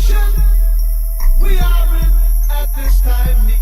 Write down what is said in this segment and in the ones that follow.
situation we are in at this time.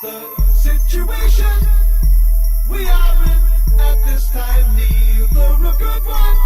The situation we are in at this time, neither a good one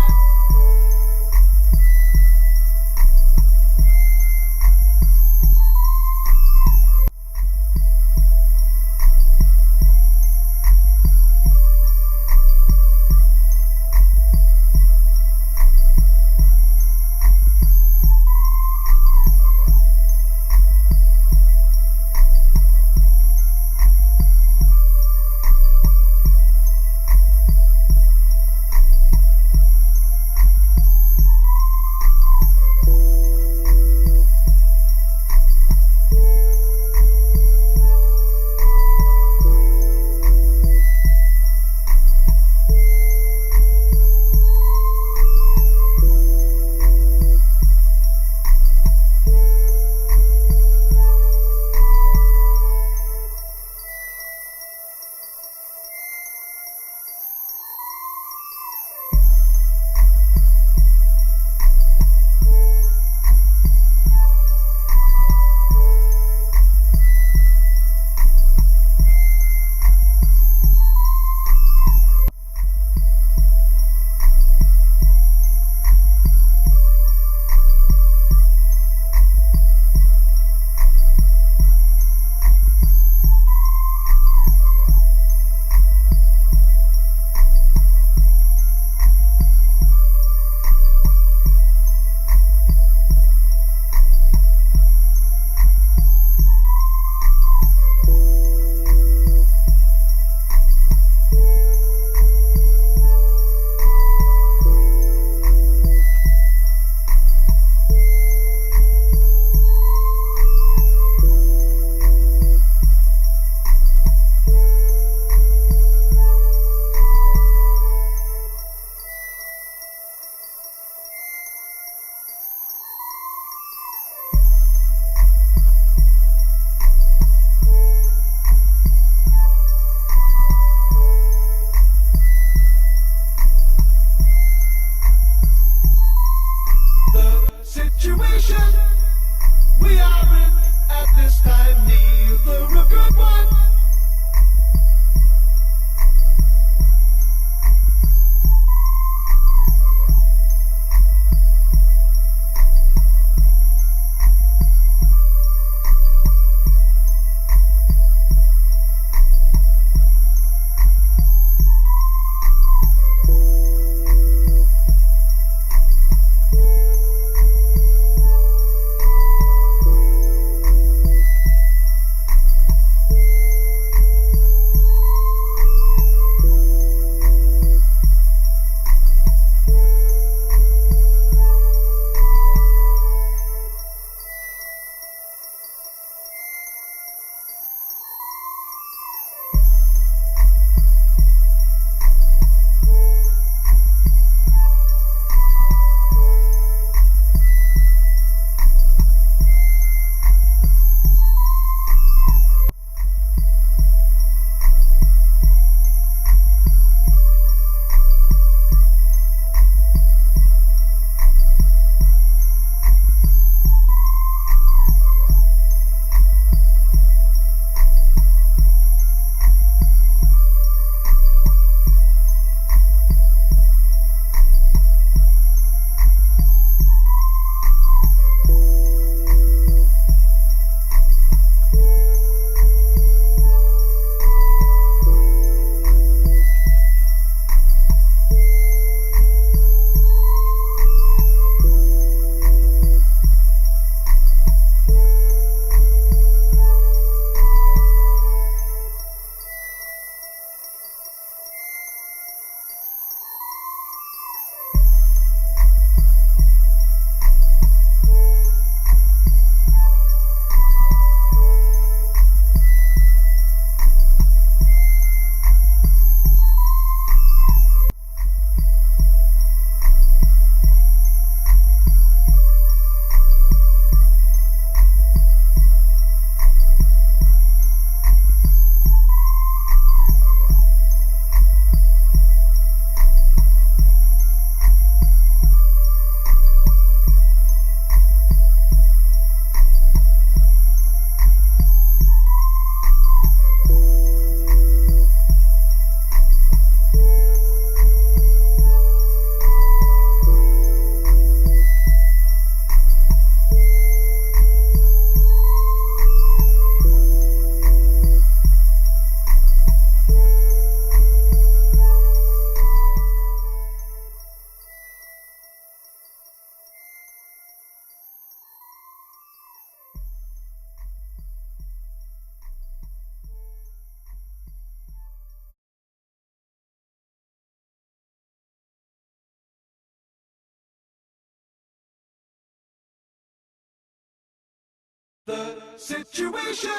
The situation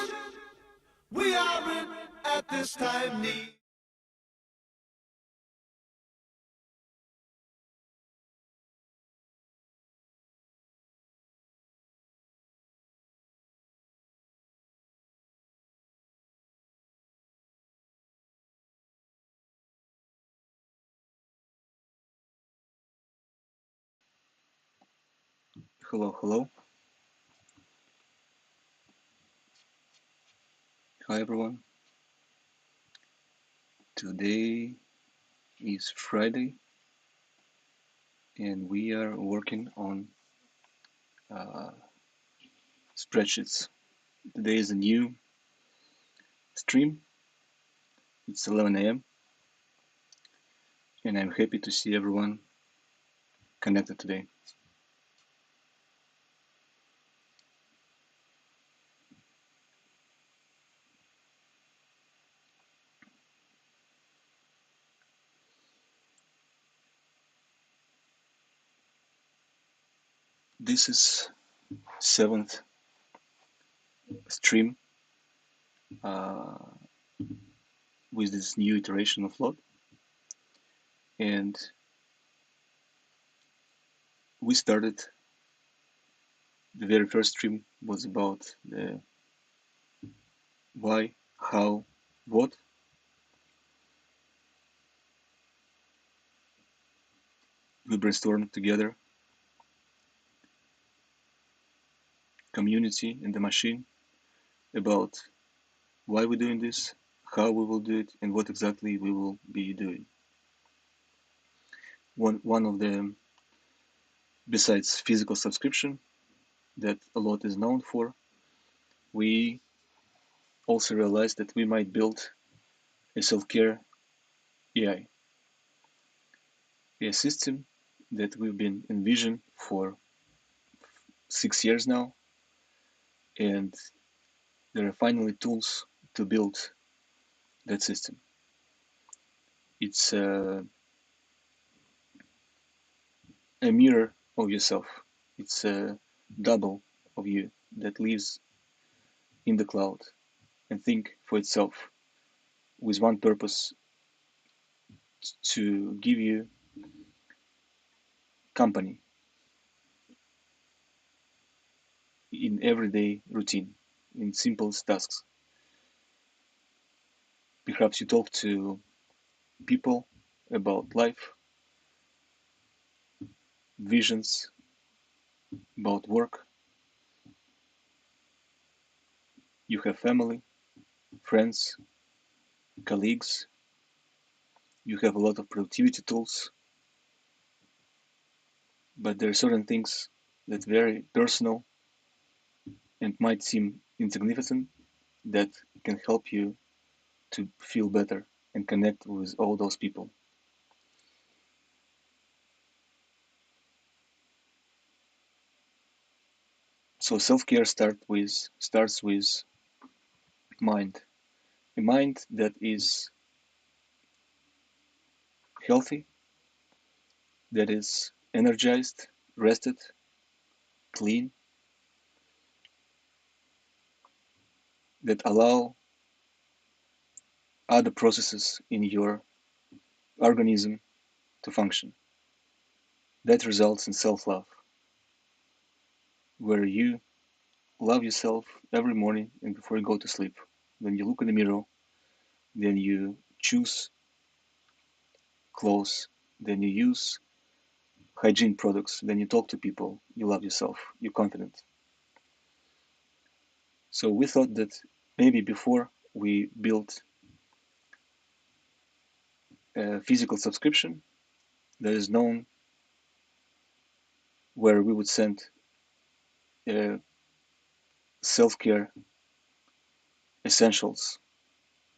we are in at this time need. Hello, hello. Hi everyone. Today is Friday and we are working on uh, spreadsheets. Today is a new stream. It's 11 a.m. and I'm happy to see everyone connected today. This is 7th stream uh, with this new iteration of Lot, and we started. The very first stream was about the why, how, what. We brainstormed together, community and the machine, about why we're doing this, how we will do it, and what exactly we will be doing. One of the, besides physical subscription that a lot is known for, we also realized that we might build a self-care AI, a system that we've been envisioning for 6 years now, and there are finally tools to build that system. It's a mirror of yourself. It's a double of you that lives in the cloud and think for itself with one purpose: to give you company in everyday routine, in simple tasks. Perhaps you talk to people about life, visions, about work. You have family, friends, colleagues. You have a lot of productivity tools, but there are certain things that are very personal and might seem insignificant that can help you to feel better and connect with all those people. So self-care starts with mind. A mind that is healthy, that is energized, rested, clean, that allow other processes in your organism to function. That results in self-love, where you love yourself every morning and before you go to sleep. When you look in the mirror, then you choose clothes, then you use hygiene products, then you talk to people, you love yourself, you're confident. So we thought that maybe before we built a physical subscription that is known, where we would send self-care essentials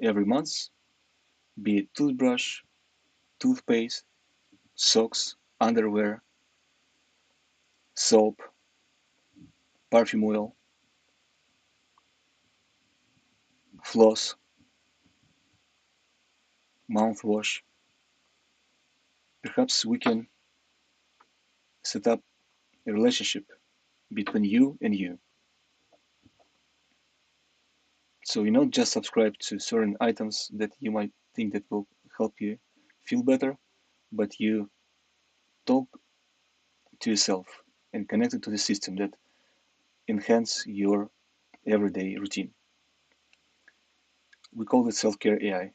every month, be it toothbrush, toothpaste, socks, underwear, soap, perfume oil, floss, mouthwash. Perhaps we can set up a relationship between you and you. So you not just subscribe to certain items that you might think that will help you feel better, but you talk to yourself and connect it to the system that enhance your everyday routine. We call it self-care AI.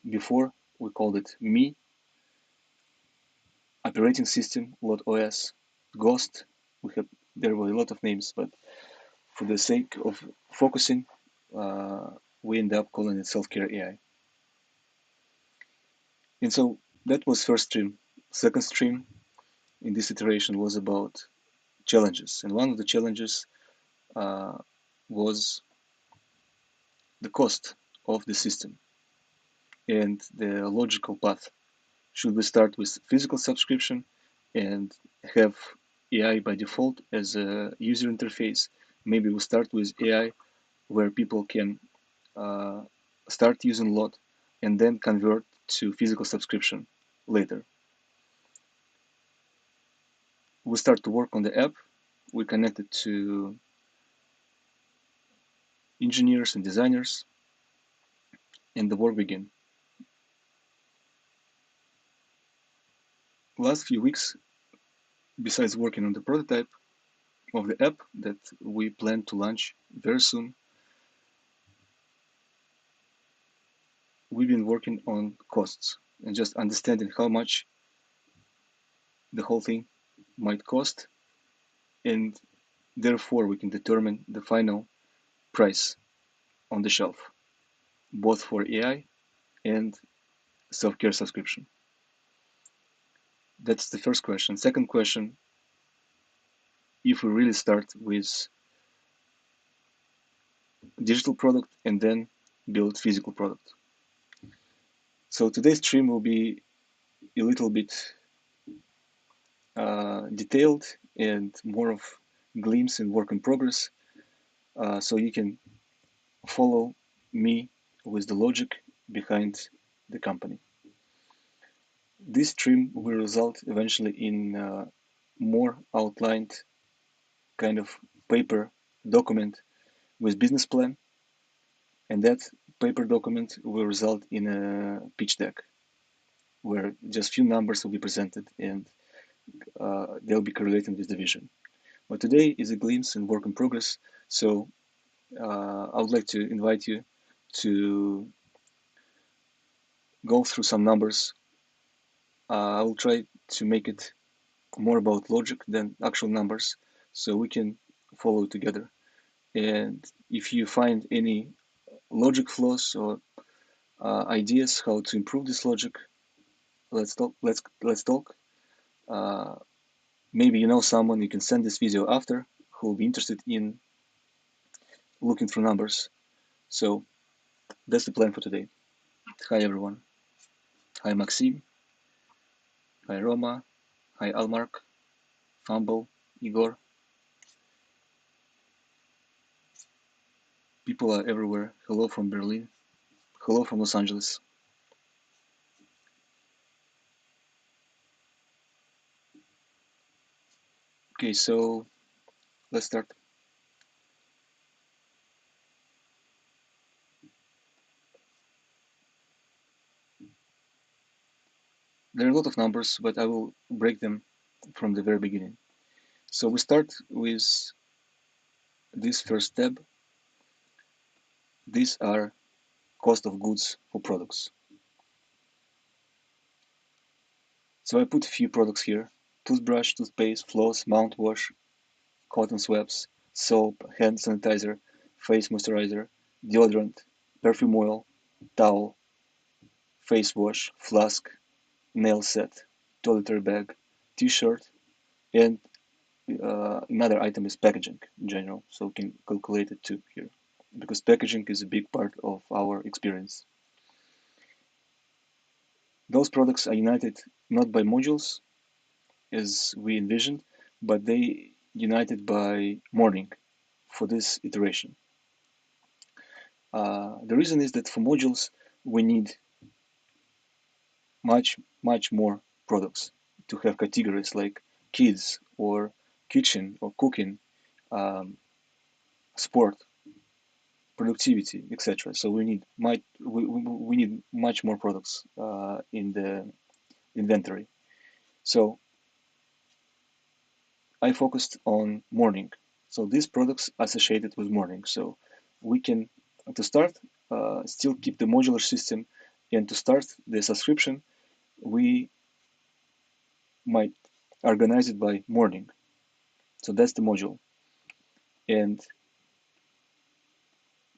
Before we called it me, operating system, lot OS, Ghost. There were a lot of names, but for the sake of focusing, uh, we end up calling it self-care AI. And so that was first stream. Second stream in this iteration was about challenges, and one of the challenges uh, was the cost of the system and the logical path. Should we start with physical subscription and have AI by default as a user interface? Maybe we start with AI where people can uh, start using a lot and then convert to physical subscription later. We start to work on the app. We connect it to engineers and designers, and the work began. Last few weeks, besides working on the prototype of the app that we plan to launch very soon, we've been working on costs and just understanding how much the whole thing might cost, and therefore we can determine the final price on the shelf, both for AI and self-care subscription. That's the first question. Second question, if we really start with digital product and then build physical product. So today's stream will be a little bit detailed and more of glimpse and work in progress. So you can follow me with the logic behind the company. This stream will result eventually in more outlined kind of paper document with business plan, and that paper document will result in a pitch deck where just few numbers will be presented and they'll be correlated with the vision. But today is a glimpse and work in progress, so I would like to invite you to go through some numbers. I will try to make it more about logic than actual numbers so we can follow together. And if you find any logic flaws or ideas how to improve this logic, let's talk. Let's talk. Uh, Maybe you know someone you can send this video after who will be interested in looking through numbers. So that's the plan for today. Hi everyone. Hi Maxim. Hi Roma. Hi Almark. Fumble. Igor. People are everywhere. Hello from Berlin. Hello from Los Angeles. Okay, so let's start. There are a lot of numbers, but I will break them from the very beginning. So we start with this first tab. These are cost of goods for products. So I put a few products here: toothbrush, toothpaste, floss, mouthwash, cotton swabs, soap, hand sanitizer, face moisturizer, deodorant, perfume oil, towel, face wash, flask, nail set, toiletry bag, t-shirt, and another item is packaging in general. So we can calculate it too here, because packaging is a big part of our experience. Those products are united not by modules as we envisioned, but they united by mourning for this iteration. The reason is that for modules, we need much more products to have categories like kids or kitchen or cooking, um, sport. productivity, etc. So we need much more products in the inventory. So I focused on morning. So these products associated with morning. So we can, to start, still keep the modular system, and to start the subscription, we might organize it by morning. So that's the module. And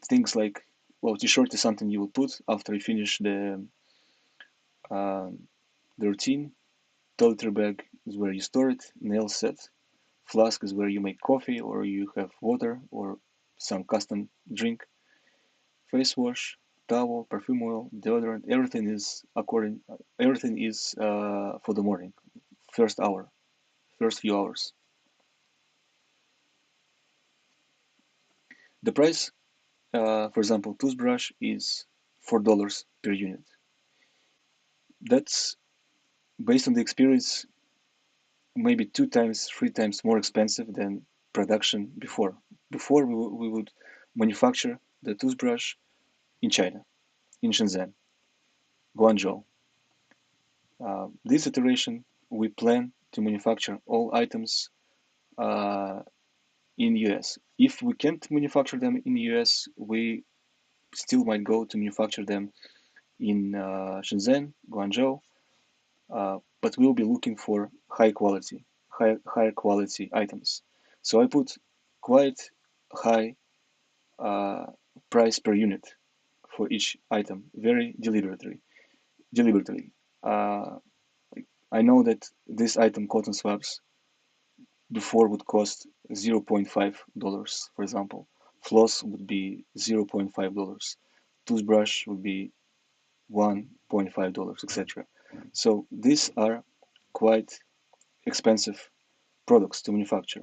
things like, well, t-shirt is something you will put after you finish uh, the routine. Toiletry bag is where you store it. Nail set. Flask is where you make coffee or you have water or some custom drink. Face wash, towel, perfume oil, deodorant. Everything is for the morning, first hour, first few hours. The price, for example, toothbrush is $4 per unit. That's based on the experience, maybe 2 times, 3 times more expensive than production before. Before we would manufacture the toothbrush in China, in Shenzhen, Guangzhou. This iteration, we plan to manufacture all items uh, in US. If we can't manufacture them in US, we still might go to manufacture them in Shenzhen, Guangzhou, but we'll be looking for higher quality items. So I put quite high uh, price per unit for each item, very deliberately. Uh, I know that this item, cotton swabs, before would cost $0.5, for example. Floss would be $0.5. Toothbrush would be $1.5, etc. So these are quite expensive products to manufacture.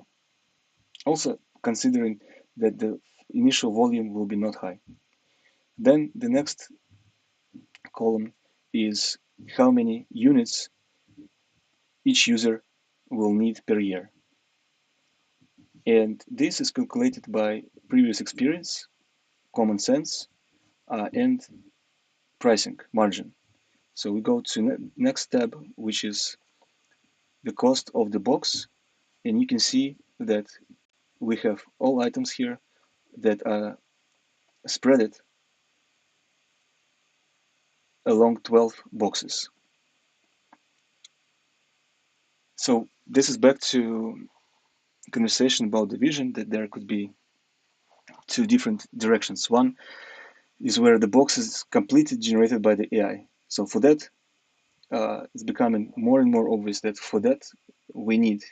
Also considering that the initial volume will be not high. Then the next column is how many units each user will need per year. And this is calculated by previous experience, common sense, and pricing margin. So we go to next tab, which is the cost of the box, and you can see that we have all items here that are spread along 12 boxes. So this is back to conversation about the vision, that there could be two different directions. One is where the box is completely generated by the AI. So for that, it's becoming more and more obvious that for that we need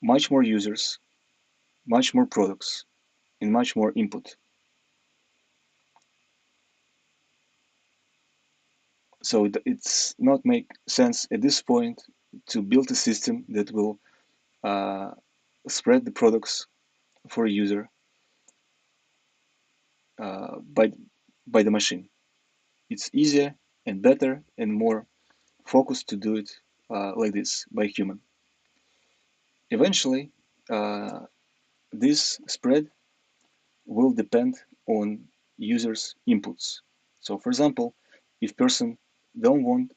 much more users, much more products, and much more input. So it's not make sense at this point to build a system that will uh, spread the products for a user by the machine. It's easier and better and more focused to do it like this by human. Eventually, uh, this spread will depend on users' inputs. So, for example, if person don't want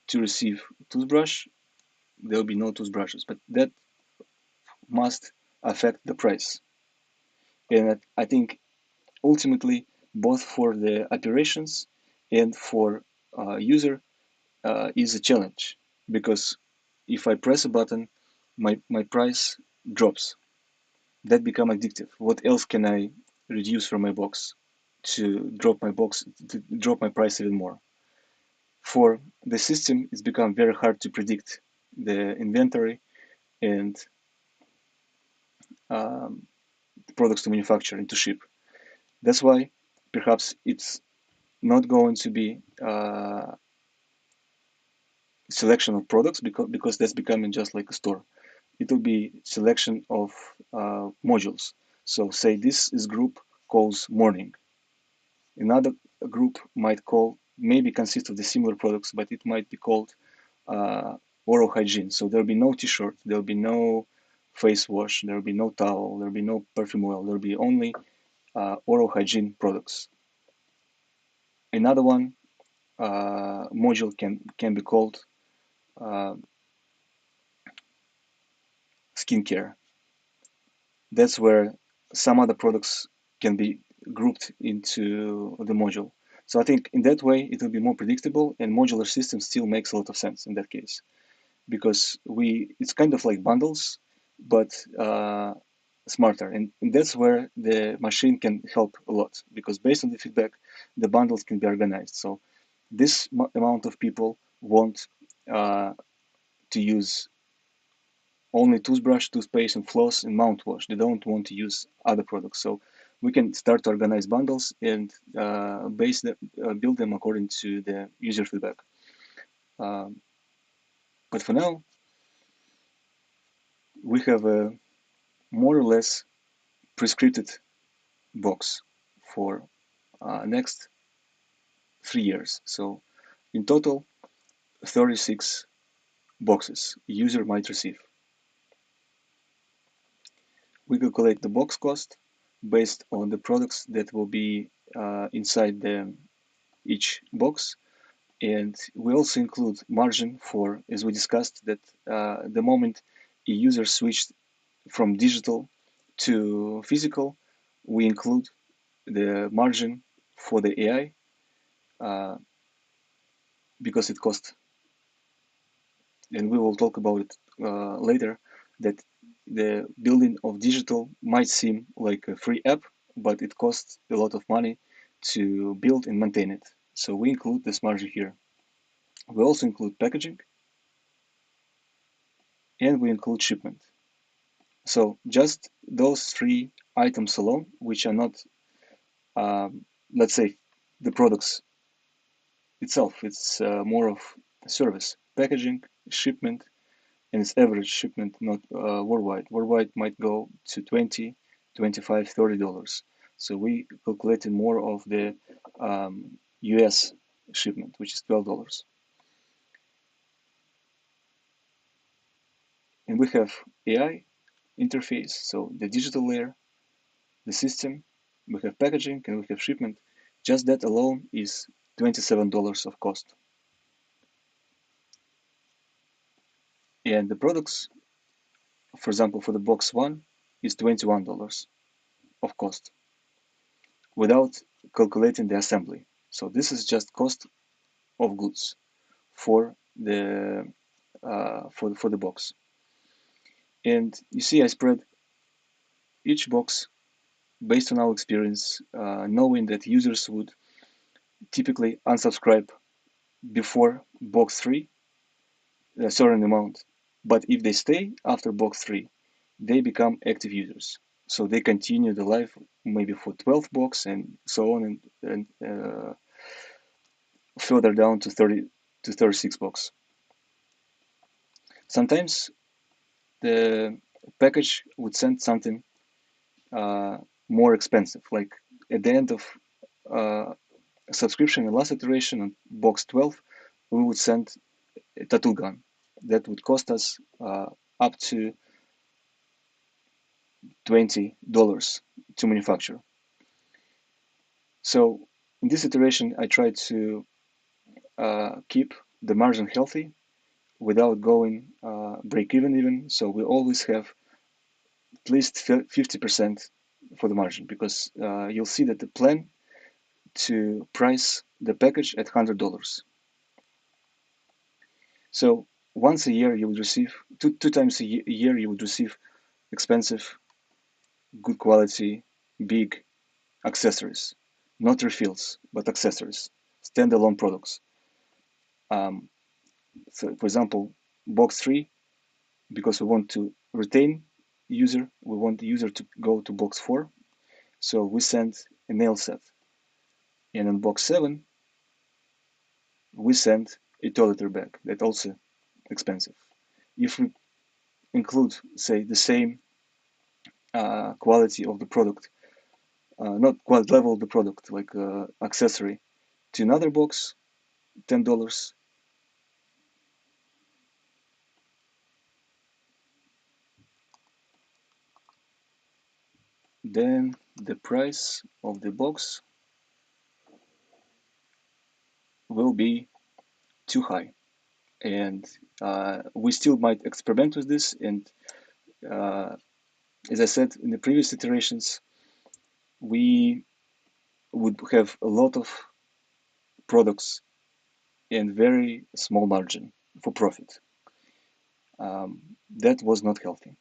to receive toothbrush, there will be no toothbrushes, but that must affect the price. And I think ultimately, both for the operations and for user, is a challenge, because if I press a button, my price drops. That become addictive. What else can I reduce from my box to drop my price even more? For the system, it's become very hard to predict the inventory and um, products to manufacture and to ship. That's why perhaps it's not going to be selection of products, because that's becoming just like a store. It will be selection of modules. So say this is group calls morning. Another group might call, maybe consist of the similar products, but it might be called oral hygiene. So there'll be no t-shirt, there'll be no face wash, there'll be no towel, there'll be no perfume oil, there'll be only oral hygiene products. Another one module can be called skincare. That's where some other products can be grouped into the module. So I think in that way it will be more predictable, and modular system still makes a lot of sense in that case, because it's kind of like bundles, but smarter, and that's where the machine can help a lot, because based on the feedback, the bundles can be organized. So this amount of people want to use only toothbrush, toothpaste, and floss and mouthwash. They don't want to use other products. So we can start to organize bundles and build them according to the user feedback. But for now, we have a more or less prescripted box for next 3 years. So in total, 36 boxes user might receive. We calculate the box cost based on the products that will be inside each box, and we also include margin for, as we discussed, that the moment a user switched from digital to physical, we include the margin for the AI because it costs, and we will talk about it later, that the building of digital might seem like a free app, but it costs a lot of money to build and maintain it. So we include this margin here. We also include packaging, and we include shipment. So just those three items alone, which are not, let's say, the products itself, it's more of service, packaging, shipment, and its average shipment, not worldwide. Worldwide might go to 20, 25, $30. So we calculated more of the US shipment, which is $12. And we have AI interface, so the digital layer, the system, we have packaging, and we have shipment. Just that alone is $27 of cost. And the products, for example, for the box one, is $21 of cost without calculating the assembly. So this is just cost of goods for the for the box. And you see, I spread each box based on our experience, knowing that users would typically unsubscribe before box 3 a certain amount, but if they stay after box 3, they become active users. So they continue the life maybe for 12 box and so on, and further down to 30 to 36 box. Sometimes the package would send something more expensive, like at the end of subscription and last iteration on box 12, we would send a tattoo gun that would cost us up to $20 to manufacture. So in this iteration, I tried to keep the margin healthy without going break even. So we always have at least 50% for the margin, because you'll see that the plan to price the package at $100. So once a year you would receive two times a year you would receive expensive, good quality, big accessories, not refills, but accessories, standalone products. So for example, box 3, because we want to retain user, we want the user to go to box 4, so we send a nail set. And in box 7, we send a toiletry bag that also expensive. If we include, say, the same quality of the product, not quality level of the product, like accessory, to another box, $10. then the price of the box will be too high. And we still might experiment with this. And as I said in the previous iterations, we would have a lot of products and very small margin for profit. That was not healthy.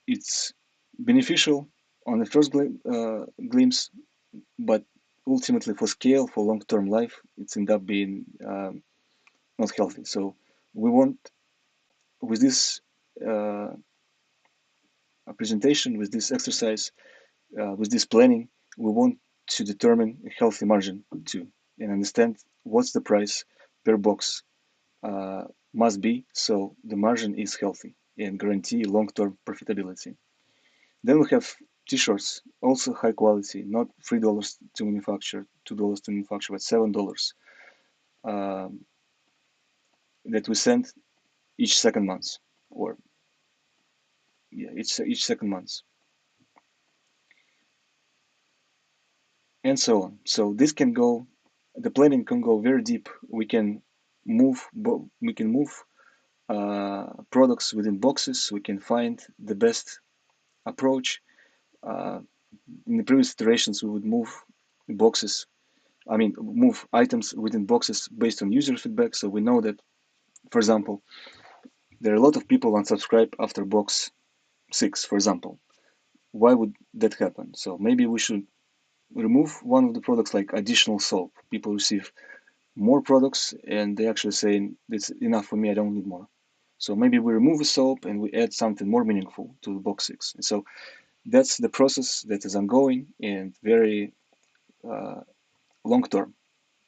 It's beneficial on the first glimpse, but ultimately for scale, for long-term life, it's end up being not healthy. So we want, with this presentation, with this exercise, with this planning, we want to determine a healthy margin too, and understand what's the price per box must be, so the margin is healthy and guarantee long-term profitability. Then we have t-shirts, also high quality, not $3 to manufacture, $2 to manufacture, but $7 um, that we send each second month, or yeah, each second month, and so on. So this can go, the planning can go very deep. We can move products within boxes. We can find the best approach. Uh, in the previous iterations, we would move boxes. I mean, move items within boxes based on user feedback. So we know that, for example, there are a lot of people unsubscribe after box 6, for example. Why would that happen? So maybe we should remove one of the products, like additional soap. People receive more products and they actually saying it's enough for me, I don't need more. So maybe we remove a soap and we add something more meaningful to the box 6. And so that's the process that is ongoing and very long term,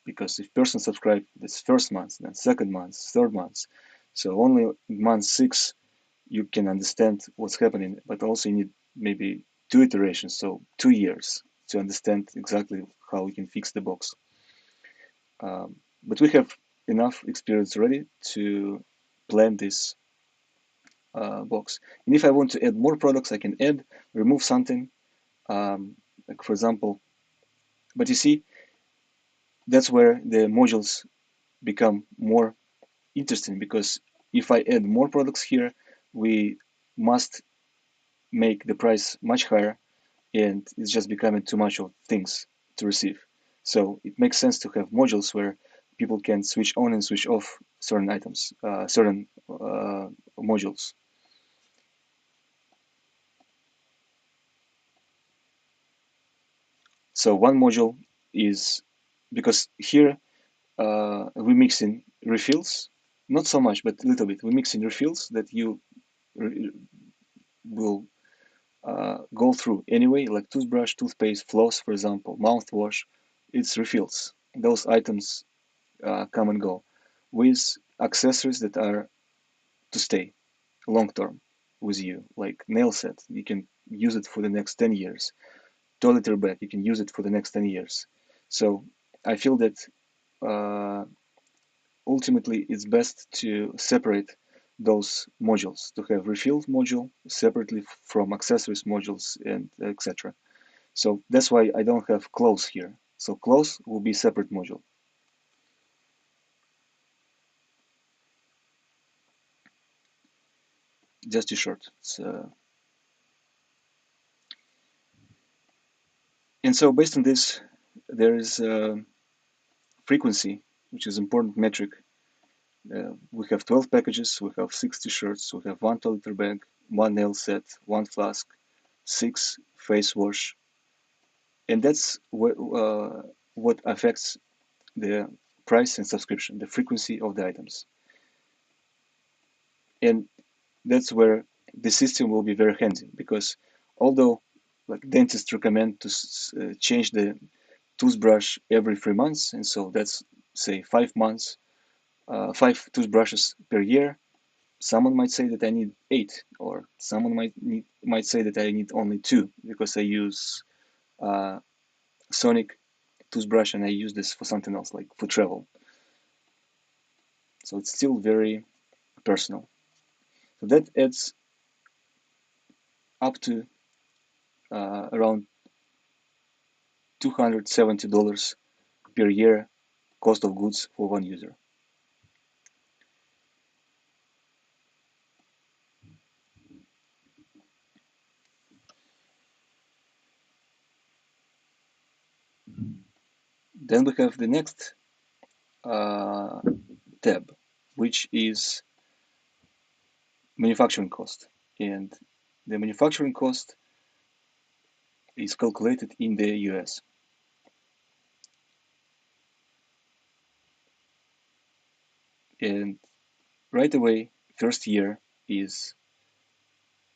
because if person subscribe this first month, then second month, third month, so only month 6 you can understand what's happening, but also you need maybe 2 iterations, so 2 years to understand exactly how we can fix the box. But we have enough experience already to plan this box. And if I want to add more products, I can add, remove something, like for example. But you see, that's where the modules become more interesting, because if I add more products here, we must make the price much higher, and it's just becoming too much of things to receive. So it makes sense to have modules where people can switch on and switch off certain items, certain modules. So one module is, because here we mix in refills, not so much, but a little bit. We mix in refills that you will go through anyway, like toothbrush, toothpaste, floss, for example, mouthwash. It's refills. Those items come and go, with accessories that are to stay long term with you, like nail set. You can use it for the next 10 years. Toiletry bag, you can use it for the next 10 years. So I feel that uh, ultimately it's best to separate those modules, to have refill module separately from accessories modules and etc. So that's why I don't have clothes here. So clothes will be separate module. Just a short. And so based on this, there is frequency, which is important metric. We have 12 packages, we have 6 t-shirts, we have 1 toiletry bag, 1 nail set, 1 flask, 6 face wash, and that's what affects the price and subscription, the frequency of the items. And that's where the system will be very handy, because although like dentists recommend to change the toothbrush every 3 months, and so that's say 5 months, 5 toothbrushes per year. Someone might say that I need 8, or someone might say that I need only 2 because I use uh, Sonic toothbrush and I use this for something else, like for travel. So it's still very personal. So that adds up to around $270 per year cost of goods for one user. Then we have the next tab, which is manufacturing cost. And the manufacturing cost is calculated in the US. And right away, first year is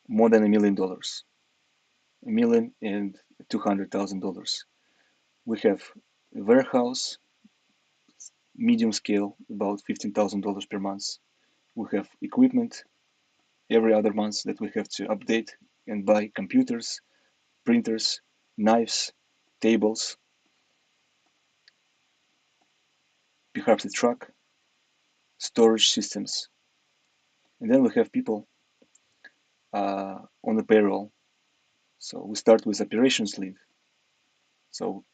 more than $1 million, $1,200,000. We have a warehouse, medium scale, about $15,000 per month. We have equipment every other month that we have to update and buy computers, printers, knives, tables, perhaps a truck, storage systems. And then we have people on the payroll. So we start with operations lead. So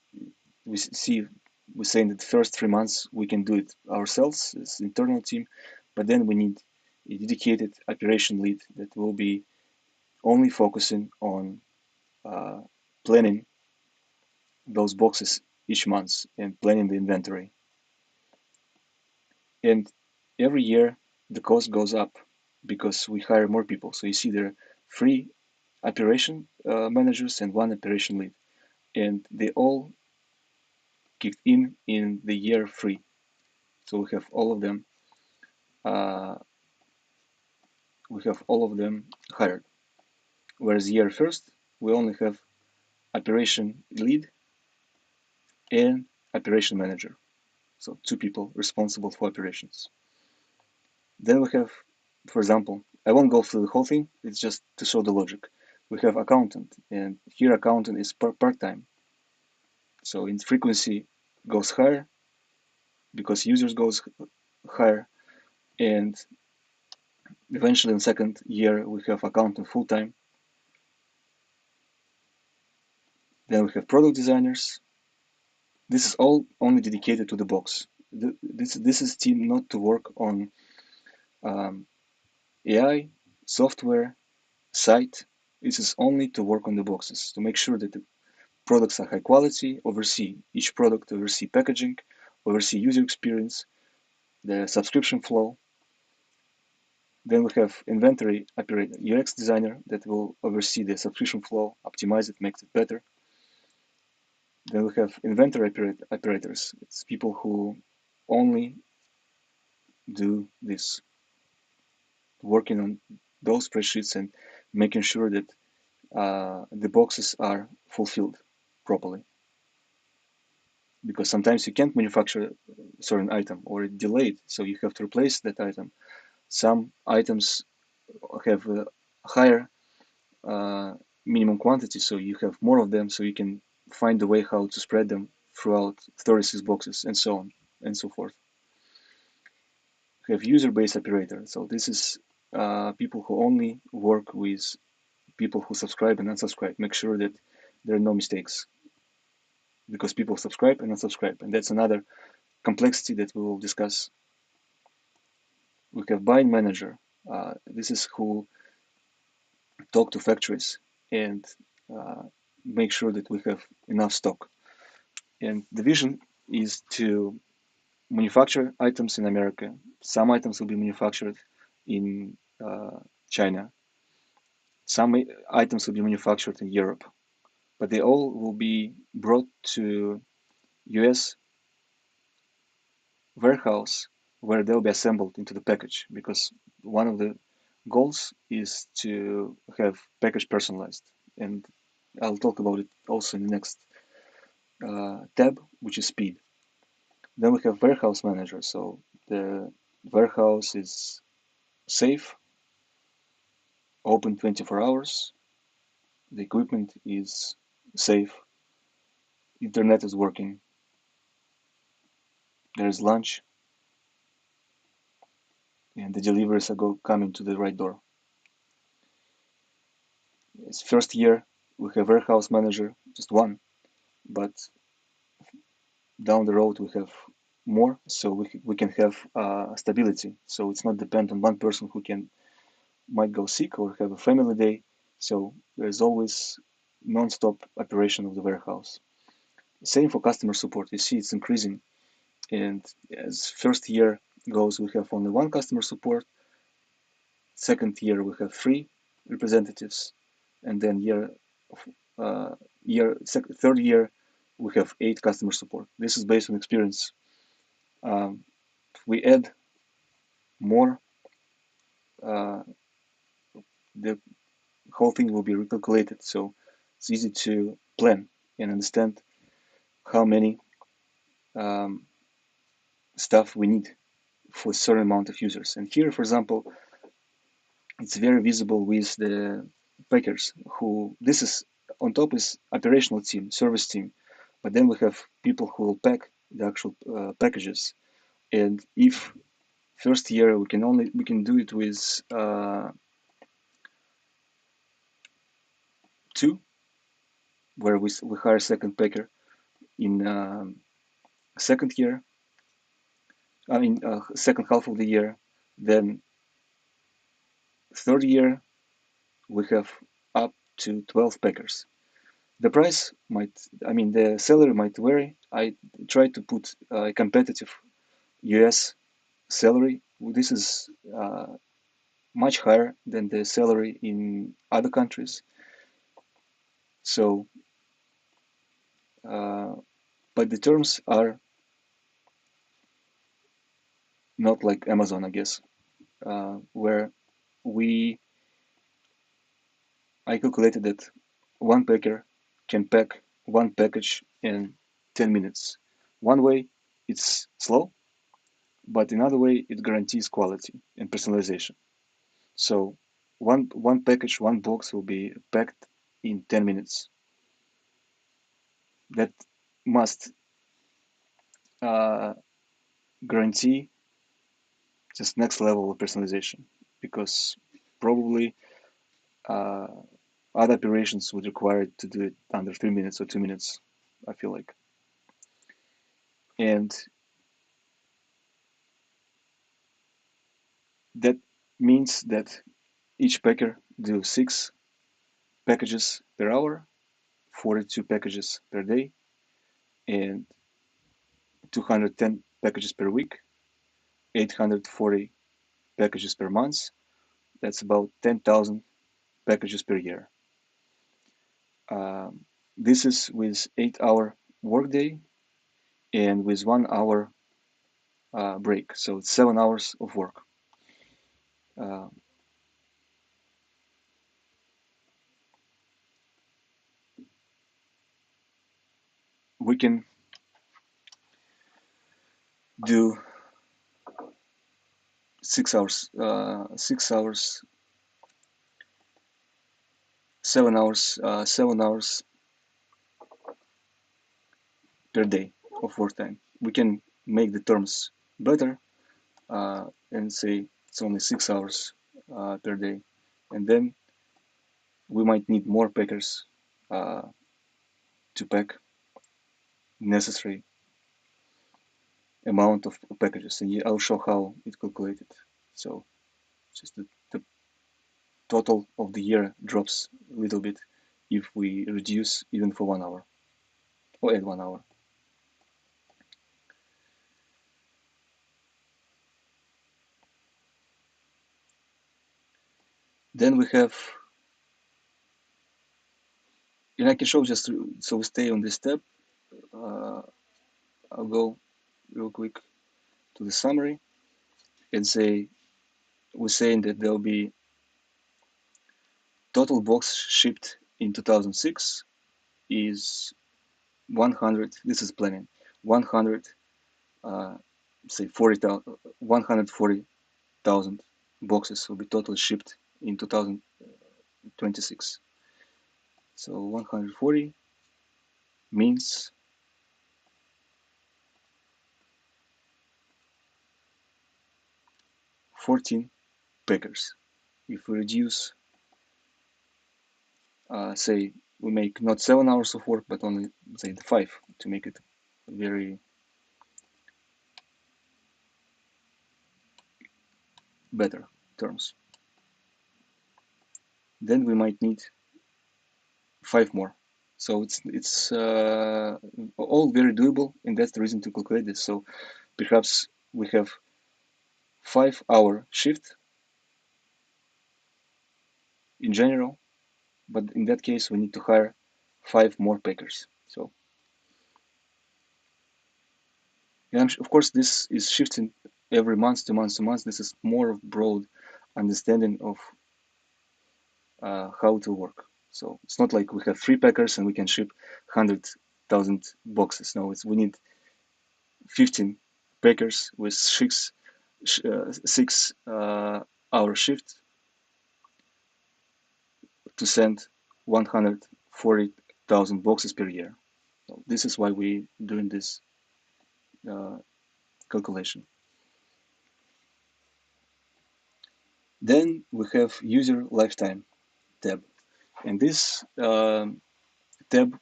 we see we're saying that the first 3 months we can do it ourselves as internal team, but then we need a dedicated operation lead that will be only focusing on uh, planning those boxes each month and planning the inventory. And every year the cost goes up because we hire more people. So you see there are 3 operation managers and 1 operation lead, and they all kicked in the year 3. So we have all of them. We have all of them hired. Whereas year first, we only have operation lead and operation manager. So 2 people responsible for operations. Then we have, for example, I won't go through the whole thing. It's just to show the logic. We have accountant, and here accountant is part-time. So in frequency goes higher because users goes higher, and eventually in second year we have accountant full-time. Then we have product designers. This is all only dedicated to the box. This is team not to work on AI, software, site. This is only to work on the boxes, to make sure that the products are high quality, oversee each product, oversee packaging, oversee user experience, the subscription flow. Then we have inventory operator, UX designer that will oversee the subscription flow, optimize it, makes it better. Then we have inventory operators. It's people who only do this, working on those spreadsheets and making sure that the boxes are fulfilled properly. Because sometimes you can't manufacture a certain item or it delayed, so you have to replace that item. Some items have a higher minimum quantity, so you have more of them, so you can find a way how to spread them throughout 36 boxes and so on and so forth. We have user-based operator, so this is people who only work with people who subscribe and unsubscribe, make sure that there are no mistakes because people subscribe and unsubscribe, and that's another complexity that we will discuss. We have buying manager. This is who talk to factories and uh, make sure that we have enough stock. And the vision is to manufacture items in America. Some items will be manufactured in China. Some items will be manufactured in Europe, but they all will be brought to US warehouse where they'll be assembled into the package, because one of the goals is to have package personalized, and I'll talk about it also in the next tab, which is speed. Then we have warehouse manager. So the warehouse is safe, open 24 hours. The equipment is safe. Internet is working. There's lunch, and the deliveries are coming to the right door. It's first year we have warehouse manager, just one, but down the road we have more, so we can have stability. So it's not dependent on one person who can might go sick or have a family day. So there's always non-stop operation of the warehouse. Same for customer support. You see, it's increasing, and as first year goes, we have only one customer support. Second year we have three representatives, and then uh, third year we have eight customer support. This is based on experience. If we add more, uh, the whole thing will be recalculated. So it's easy to plan and understand how many um, stuff we need for a certain amount of users. And here, for example, it's very visible with the packers who this is on top is operational team, service team, but then we have people who will pack the actual packages. And if first year we can do it with two, where we hire second packer in second year, I mean second half of the year, then third year we have up to 12 packers. The price might, I mean, the salary might vary. I try to put a competitive US salary. This is much higher than the salary in other countries. So, uh, but the terms are not like Amazon, I guess, where we, I calculated that one packer can pack one package in 10 minutes. One way, it's slow, but another way, it guarantees quality and personalization. So one package, one box will be packed in 10 minutes. That must uh, guarantee just next level of personalization because probably uh, other operations would require to do it under 3 minutes or 2 minutes, I feel like. And that means that each packer do 6 packages per hour, 42 packages per day, and 210 packages per week, 840 packages per month. That's about 10,000 packages per year. Um, this is with 8-hour workday and with 1 hour break. So it's 7 hours of work. Uh, we can do 6 hours, 6 hours, 7 hours, 7 hours per day of work time. We can make the terms better and say it's only 6 hours per day. And then we might need more packers uh, to pack necessary amount of packages. And I'll show how it calculated. So just the total of the year drops a little bit if we reduce even for 1 hour or add 1 hour. Then we have, and I can show just so we stay on this step. Uh, I'll go real quick to the summary and say we're saying that there'll be total box shipped in 2006 is 100. This is planning 100, say 40,000, 140,000 boxes will be totally shipped in 2026. So 140 means 14 packers. If we reduce say we make not 7 hours of work, but only say 5 to make it very better terms. Then we might need 5 more. So it's all very doable, and that's the reason to calculate this. So perhaps we have 5 hour shift in general, but in that case we need to hire 5 more packers. So, and of course this is shifting every month to month to month. This is more broad understanding of how it will work. So it's not like we have 3 packers and we can ship 100,000 boxes. No, we need 15 packers with 6 hour shift to send 140,000 boxes per year. So this is why we doing this uh, calculation. Then we have user lifetime tab, and this tab,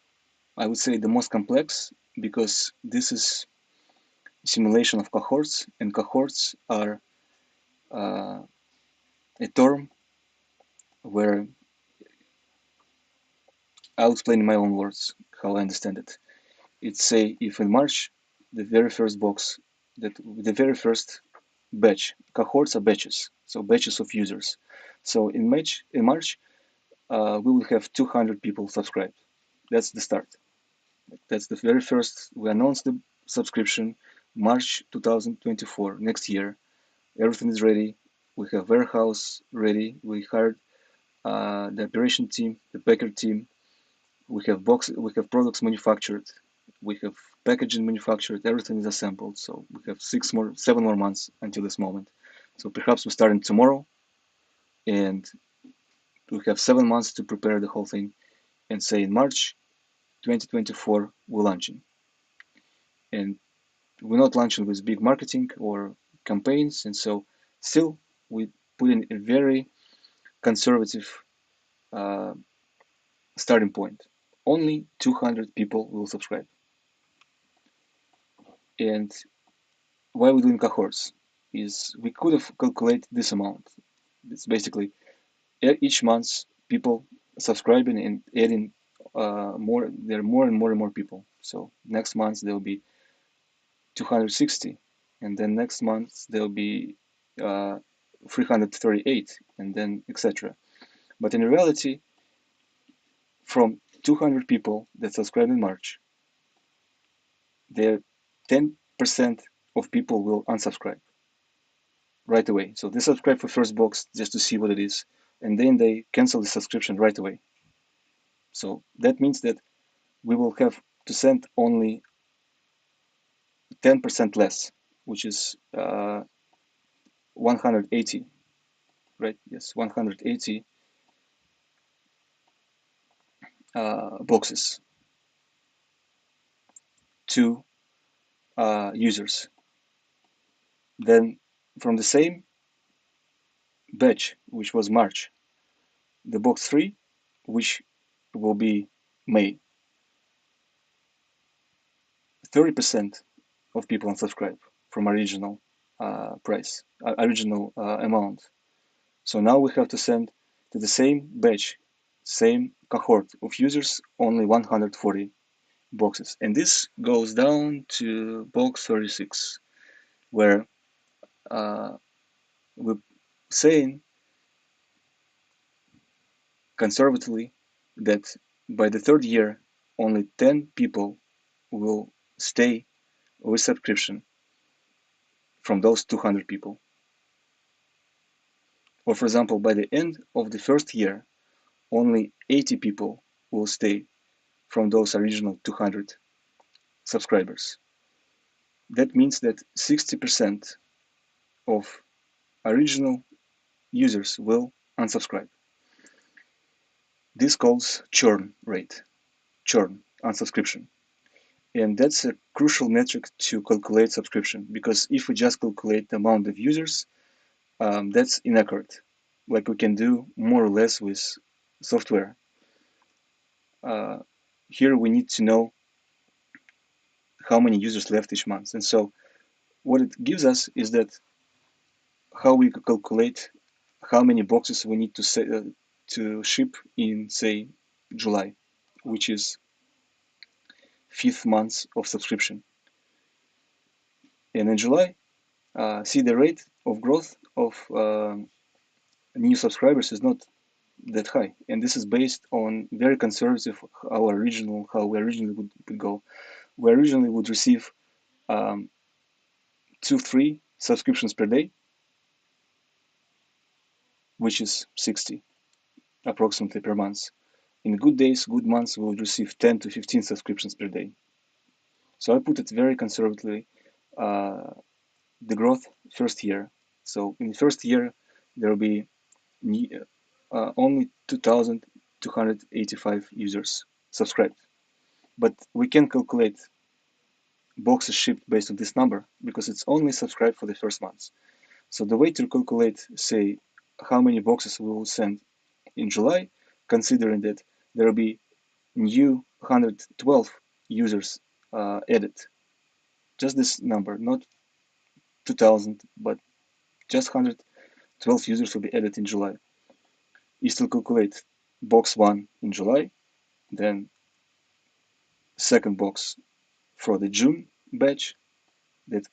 I would say, the most complex because this is simulation of cohorts, and cohorts are uh, a term where I'll explain in my own words how I understand it. It's say if in March the very first box that the very first batch cohorts are batches, so batches of users. So in March we will have 200 people subscribed. That's the start. That's the very first. We announced the subscription March 2024 next year. Everything is ready. We have warehouse ready. We hired the operation team, the packer team. We have we have products manufactured. We have packaging manufactured. Everything is assembled. So we have 7 more months until this moment. So perhaps we're starting tomorrow, and we have 7 months to prepare the whole thing. And say in March 2024 we're launching. And we're not launching with big marketing or campaigns, and so still we put in a very conservative uh, starting point. Only 200 people will subscribe. And why we're doing cohorts is we could have calculated this amount. It's basically each month people subscribing and adding more. There are more and more and more people. So next month there will be 260, and then next month there'll be uh, 338, and then etc. But in reality, from 200 people that subscribe in March, there 10% of people will unsubscribe right away. So they subscribe for first box just to see what it is, and then they cancel the subscription right away. So that means that we will have to send only 10% less, which is 180, right? Yes, 180 boxes to users. Then from the same batch, which was March, the box 3, which will be May, 30% of people unsubscribe from original price, original amount. So now we have to send to the same batch, same cohort of users, only 140 boxes. And this goes down to box 36, where we're saying conservatively that by the third year, only 10 people will stay with subscription from those 200 people. Or for example, by the end of the first year, only 80 people will stay from those original 200 subscribers. That means that 60% of original users will unsubscribe. This calls churn rate, churn, unsubscription. And that's a crucial metric to calculate subscription, because if we just calculate the amount of users, that's inaccurate. Like we can do more or less with software. here we need to know how many users left each month. And so what it gives us is that how we calculate how many boxes we need to ship in, say, July, which is fifth month of subscription. And in July, see the rate of growth of new subscribers is not that high, and this is based on very conservative how we originally would go. We originally would receive 2-3 subscriptions per day, which is 60 approximately per month. In good days, good months, we would receive 10 to 15 subscriptions per day. So I put it very conservatively, the growth first year. So in the first year, there will be only 2,285 users subscribed. But we can calculate boxes shipped based on this number because it's only subscribed for the first month. So the way to calculate, say, how many boxes we will send in July, considering that there will be new 112 users added. Just this number, not 2,000, but just 112 users will be added in July. You still calculate box 1 in July, then second box for the June batch,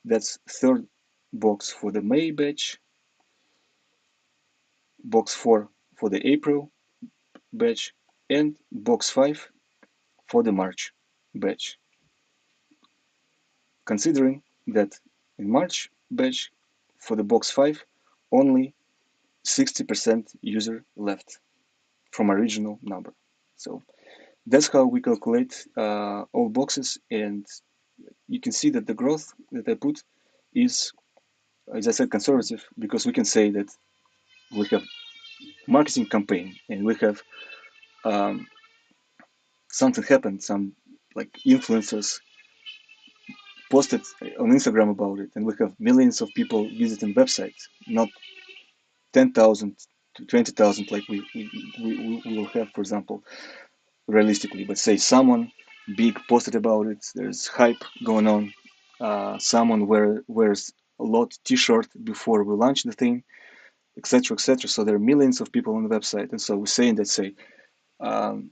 that's third box for the May batch, box 4 for the April batch, and box 5 for the March batch. Considering that in March batch for the box 5 only 60% user left from original number. So that's how we calculate all boxes, and you can see that the growth that I put is, as I said, conservative, because we can say that we have marketing campaign and we have um, something happened, some like influencers posted on Instagram about it, and we have millions of people visiting websites, not 10,000 to 20,000 like we will have, for example, realistically. But say someone big posted about it, there's hype going on. Someone wears a lot T-shirt before we launch the thing, etc., etc. So there are millions of people on the website, and so we're saying that say um,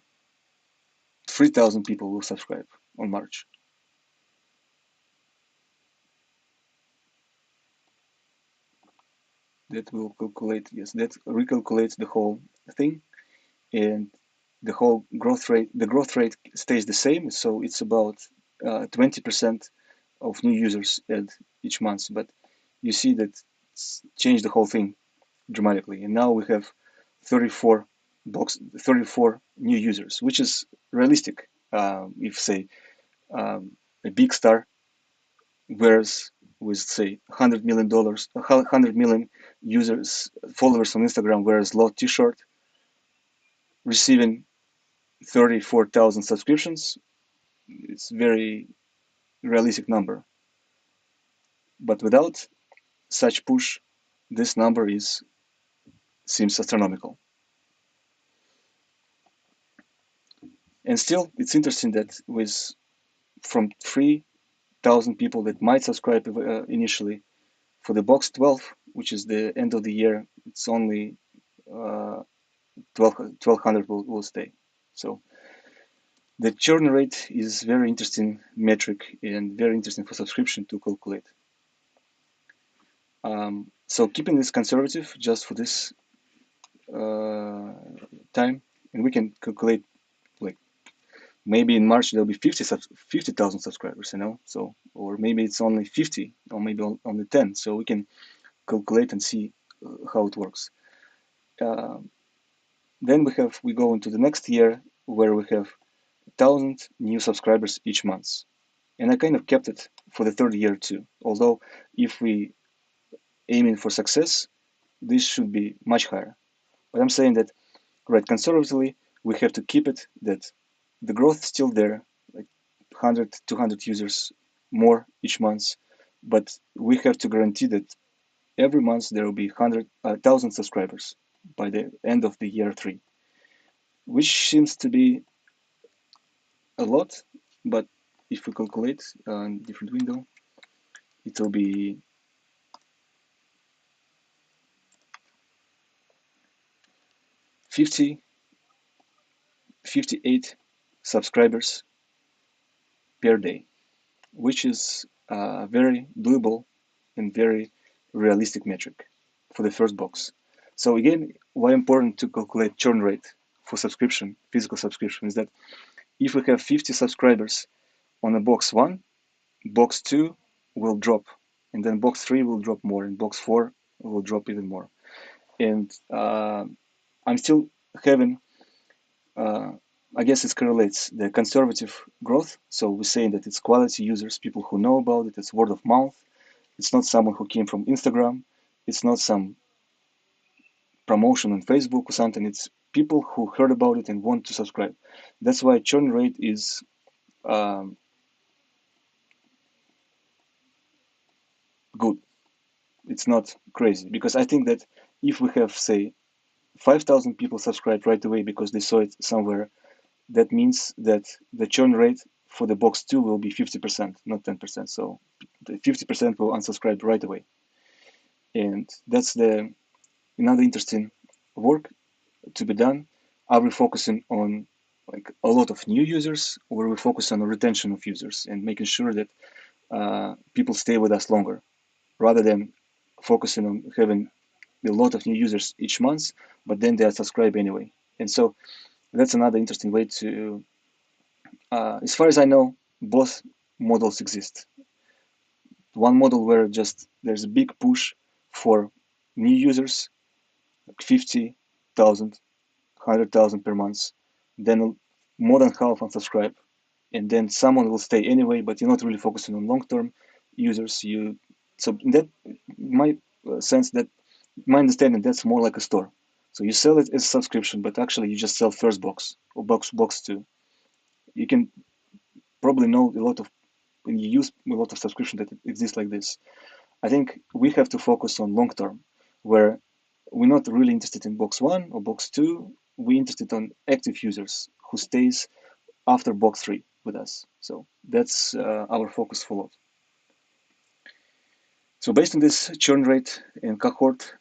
3,000 people will subscribe on March. That will calculate, yes, that recalculates the whole thing, and the growth rate stays the same. So it's about 20% of new users add each month. But you see that it's changed the whole thing dramatically, and now we have 34 new users, which is realistic. If say a big star wears with say $100 million, 100 million users followers on Instagram wears low T-shirt, receiving 34,000 subscriptions, it's very realistic number. But without such push, this number seems astronomical. And still, it's interesting that with from 3,000 people that might subscribe initially, for the box 12, which is the end of the year, it's only 1,200 will stay. So the churn rate is very interesting metric and very interesting for subscription to calculate. So keeping this conservative just for this time, and we can calculate like maybe in March there'll be 50,000 subscribers, so or maybe it's only 50 or maybe only 10, so we can calculate and see how it works. Then we go into the next year where we have 1,000 new subscribers each month, and I kind of kept it for the third year too, although if we aiming for success, this should be much higher. But I'm saying that, right, conservatively, we have to keep it that the growth is still there, like 100, 200 users more each month, but we have to guarantee that every month there will be 1,000 subscribers by the end of the year 3, which seems to be a lot, but if we calculate a different window, it will be 58 subscribers per day, which is a very doable and very realistic metric for the first box. So again, why important to calculate churn rate for subscription, physical subscription, is that if we have 50 subscribers on a box 1, box 2 will drop, and then box 3 will drop more, and box 4 will drop even more. And I'm still having, I guess it correlates the conservative growth. So we're saying that it's quality users, people who know about it, it's word of mouth. It's not someone who came from Instagram. It's not some promotion on Facebook or something. It's people who heard about it and want to subscribe. That's why churn rate is um, good. It's not crazy, because I think that if we have, say, 5,000 people subscribe right away because they saw it somewhere, that means that the churn rate for the box 2 will be 50%, not 10%. So the 50% will unsubscribe right away. And that's the another interesting work to be done. Are we focusing on like a lot of new users, or are we focus on the retention of users and making sure that people stay with us longer, rather than focusing on having a lot of new users each month, but then they are subscribed anyway. And so that's another interesting way to, as far as I know, both models exist. One model where just there's a big push for new users, like 50,000, 100,000 per month, then more than half unsubscribe, and then someone will stay anyway, but you're not really focusing on long-term users. So in that my sense, that my understanding, that's more like a store. So you sell it as a subscription, but actually you just sell first box or box 2. You can probably know a lot of, when you use a lot of subscription that exist like this. I think we have to focus on long term, where we're not really interested in box 1 or box 2. We're interested on active users who stays after box 3 with us. So that's our focus for lot. So based on this churn rate and cohort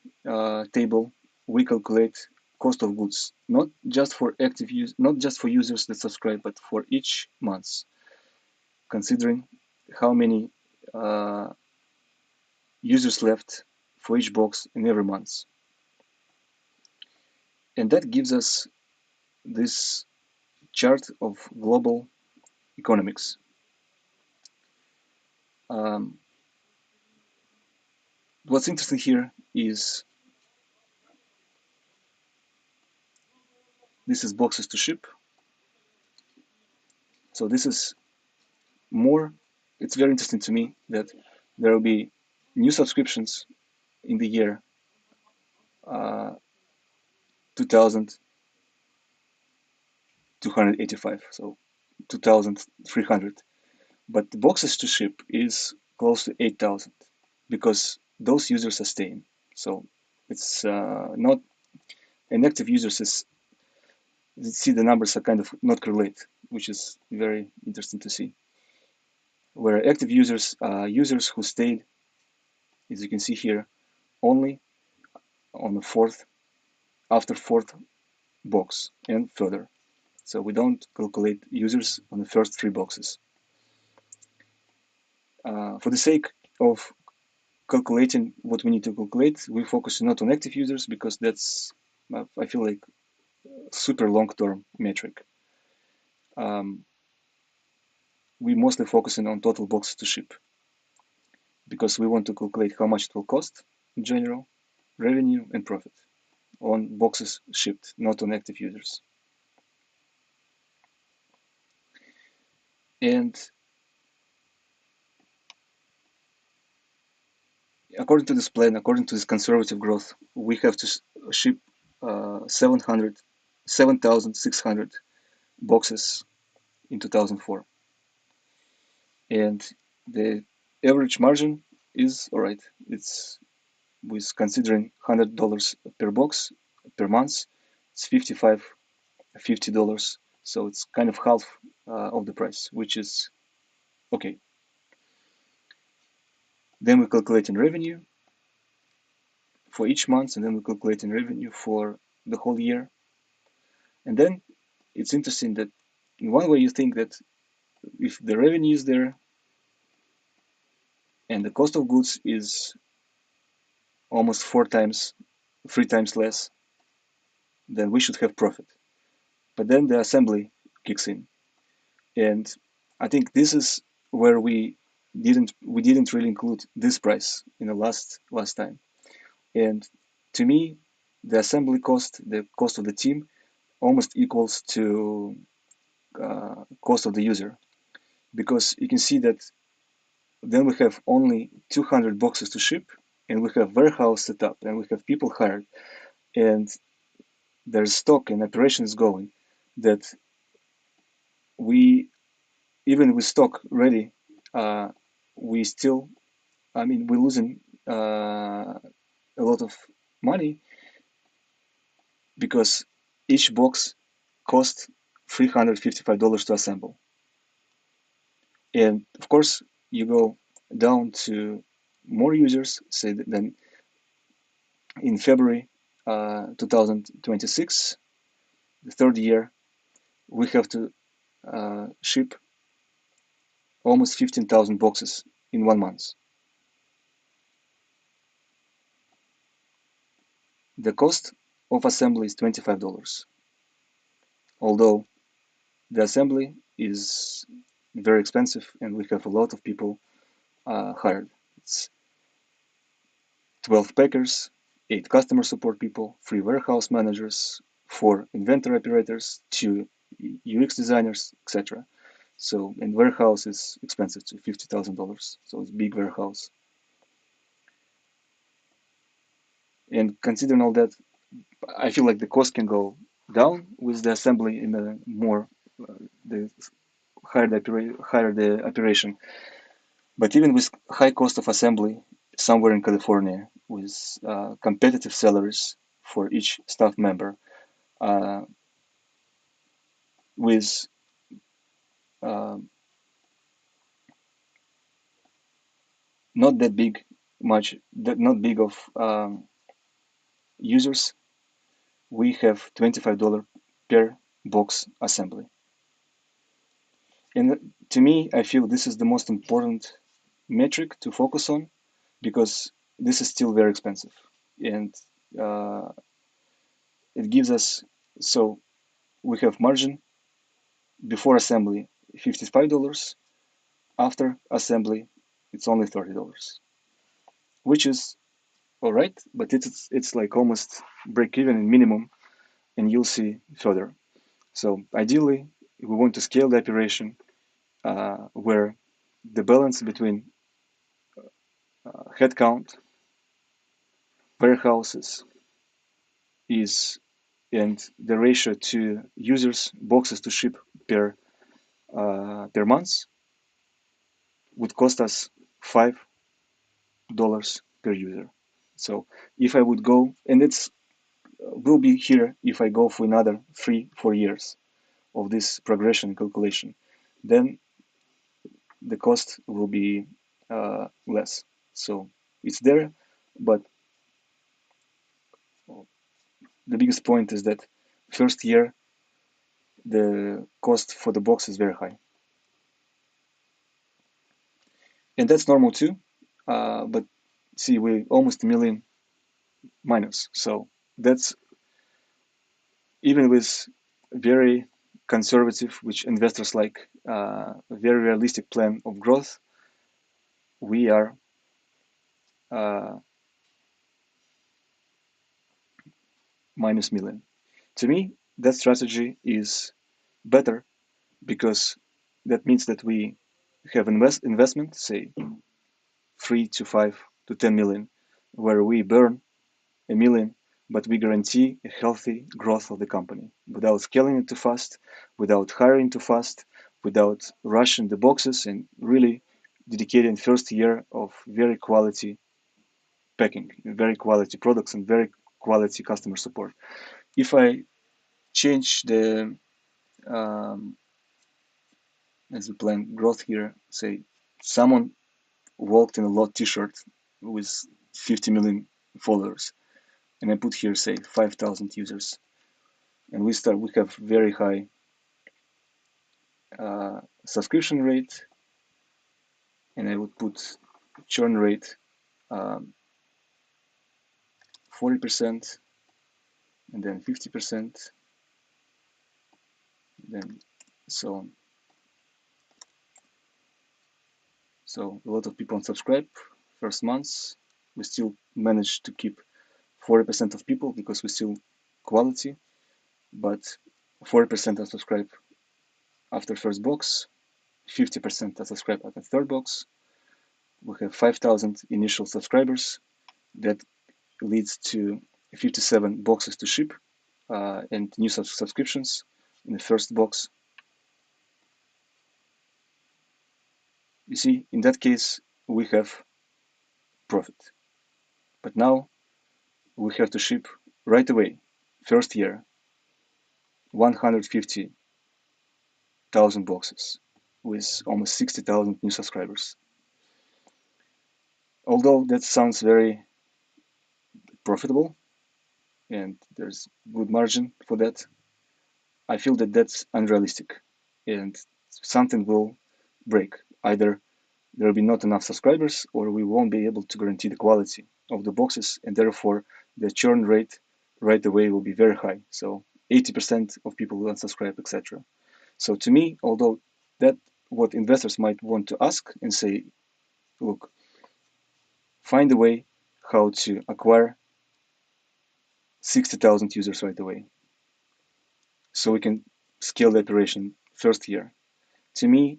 table, we calculate cost of goods, not just for active use, not just for users that subscribe, but for each month, considering how many uh, users left for each box in every month. And that gives us this chart of global economics. Um, what's interesting here is this is boxes to ship. So this is more, it's very interesting to me that there will be new subscriptions in the year 2,285, so 2,300. But the boxes to ship is close to 8,000, because those users are staying. So it's not, and active users is, see, the numbers are kind of not correlate, which is very interesting to see. Where active users are users who stayed, as you can see here, only on the after fourth box and further. So we don't calculate users on the first 3 boxes. For the sake of calculating what we need to calculate, we focus not on active users, because that's, I feel like, super long-term metric. We mostly focusing on total boxes to ship, because we want to calculate how much it will cost in general, revenue and profit on boxes shipped, not on active users. And according to this plan, according to this conservative growth, we have to ship 7,600 boxes in 2004. And the average margin is all right. It's, with considering $100 per box per month, it's $50. So it's kind of half of the price, which is okay. Then we calculate in revenue for each month, and then we calculate in revenue for the whole year. And then it's interesting that in one way you think that if the revenue is there and the cost of goods is almost 3 times less, then we should have profit. But then the assembly kicks in, and I think this is where we didn't really include this price in the last time. And to me, the assembly cost, the cost of the team, almost equals to cost of the user, because you can see that then we have only 200 boxes to ship, and we have warehouse set up, and we have people hired, and there's stock and operations going. That we even with stock ready, uh, we still, I mean, we're losing a lot of money because each box costs $355 to assemble. And of course, you go down to more users, say that then in February 2026, the third year, we have to ship almost 15,000 boxes in 1 month. The cost of assembly is $25, although the assembly is very expensive and we have a lot of people hired. It's 12 packers, 8 customer support people, 3 warehouse managers, 4 inventory operators, 2 UX designers, etc. So, and warehouse is expensive too, $50,000. So it's big warehouse. And considering all that, I feel like the cost can go down with the assembly in the more the higher the operation. But even with high cost of assembly, somewhere in California, with competitive salaries for each staff member, uh, with uh, not that big, not big of users, we have $25 per box assembly. And to me, I feel this is the most important metric to focus on because this is still very expensive. And uh, it gives us, so we have margin before assembly $55, after assembly it's only $30, which is all right, but it's like almost break even in minimum, and you'll see further. So ideally, we want to scale the operation where the balance between headcount, warehouses is and the ratio to users boxes to ship per month would cost us $5 per user. So if I would go, and it's will be here if I go for another 3-4 years of this progression calculation, then the cost will be less. So it's there, but the biggest point is that first year the cost for the box is very high, and that's normal too. But see, we almost a million minus, so that's even with very conservative, which investors like, a very realistic plan of growth, we are uh, minus million. To me, that strategy is better because that means that we have investment, say 3 to 5 to 10 million, where we burn a million, but we guarantee a healthy growth of the company without scaling it too fast, without hiring too fast, without rushing the boxes, and really dedicating first year of very quality packing, very quality products, and very quality customer support. If I change the um, as we plan growth here, say someone walked in a lot t-shirt with 50 million followers, and I put here say 5,000 users, and we have very high subscription rate, and I would put churn rate 40%, and then 50%, then so on. So a lot of people unsubscribe first months. We still manage to keep 40% of people because we still quality, but 40% unsubscribe after first box, 50% unsubscribe after third box. We have 5,000 initial subscribers. That leads to 57 boxes to ship and new subscriptions in the first box. You see, in that case, we have profit. But now we have to ship right away, first year, 150,000 boxes with almost 60,000 new subscribers. Although that sounds very profitable and there's good margin for that, I feel that that's unrealistic and something will break. Either there will be not enough subscribers or we won't be able to guarantee the quality of the boxes, and therefore the churn rate right away will be very high. So 80% of people will unsubscribe, etc. So to me, although that what investors might want to ask and say, look, find a way how to acquire 60,000 users right away so we can scale the operation first year. To me,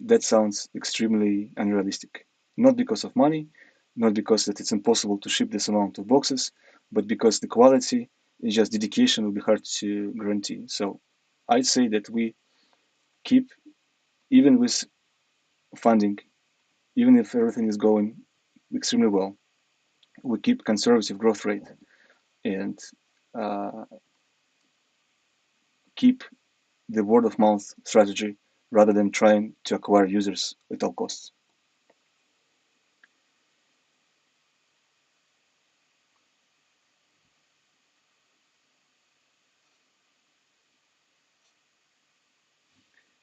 that sounds extremely unrealistic. Not because of money, not because that it's impossible to ship this amount of boxes, but because the quality is just dedication will be hard to guarantee. So I'd say that we keep, even with funding, even if everything is going extremely well, we keep conservative growth rate and uh, keep the word of mouth strategy rather than trying to acquire users at all costs.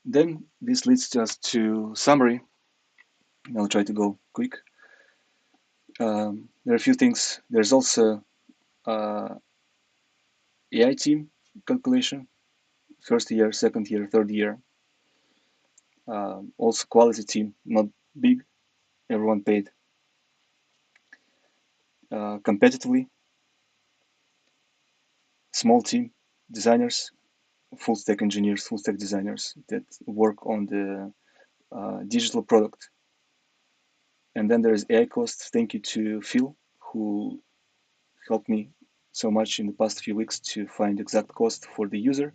Then this leads us to summary. I'll try to go quick. There are a few things. There's also AI team calculation, first year, second year, third year. Also quality team, not big, everyone paid competitively. Small team, designers, full stack engineers, full stack designers that work on the digital product. And then there is AI cost. Thank you to Phil, who helped me so much in the past few weeks to find exact cost for the user.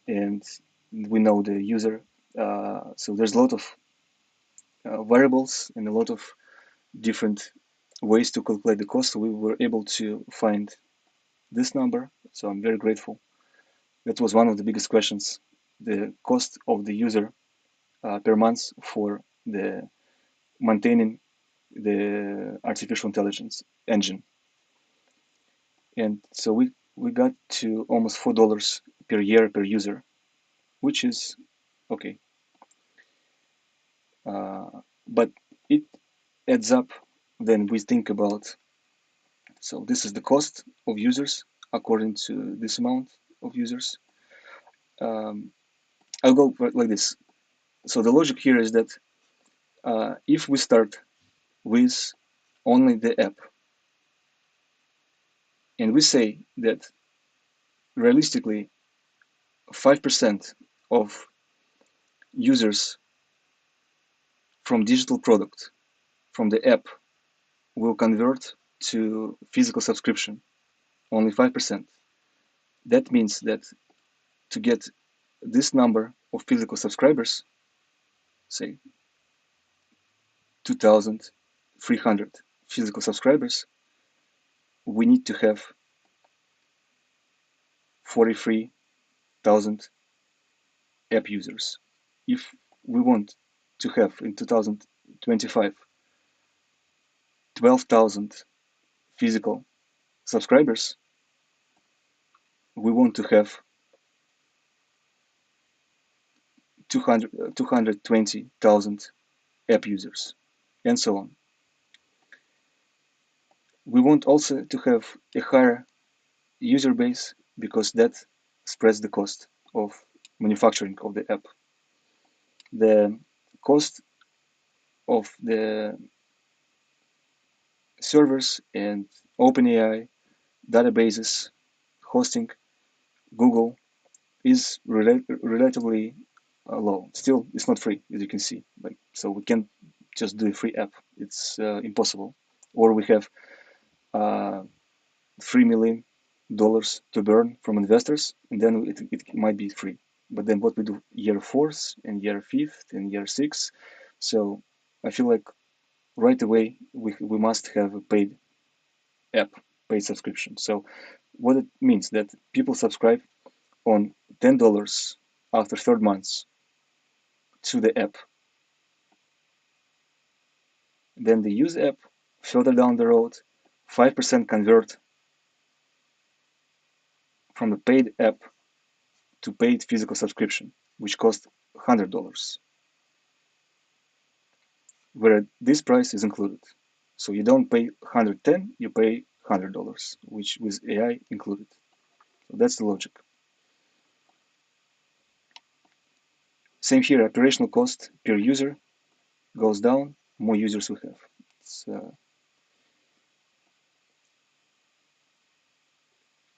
And we know the user. So there's a lot of variables and a lot of different ways to calculate the cost. So we were able to find this number. So I'm very grateful. That was one of the biggest questions, the cost of the user per month for the maintaining the artificial intelligence engine. And so we got to almost $4 per year per user, which is okay. But it adds up then we think about, so this is the cost of users according to this amount of users. I'll go like this. So the logic here is that if we start with only the app and we say that realistically 5% of users from digital product from the app will convert to physical subscription, only 5%. That means that to get this number of physical subscribers, say 2,300 physical subscribers, we need to have 43,000 app users. if we want to have in 2025 12,000 physical subscribers, we want to have 220,000 app users, and so on. We want also to have a higher user base because that spreads the cost of manufacturing of the app. The cost of the servers and OpenAI databases, hosting, Google is relatively low. Still, it's not free, as you can see. Like, so we can't just do a free app. It's impossible. Or we have $3 million to burn from investors, and then it might be free. But then what we do year fourth and year fifth and year six. So I feel like right away we must have a paid app, paid subscription. So what it means that people subscribe on $10 after third months to the app. Then they use the app. Further down the road, 5% convert from the paid app to paid physical subscription, which costs $100, where this price is included. So you don't pay 110, you pay $100, which with AI included. So that's the logic. Same here, operational cost per user goes down, more users we have. It's,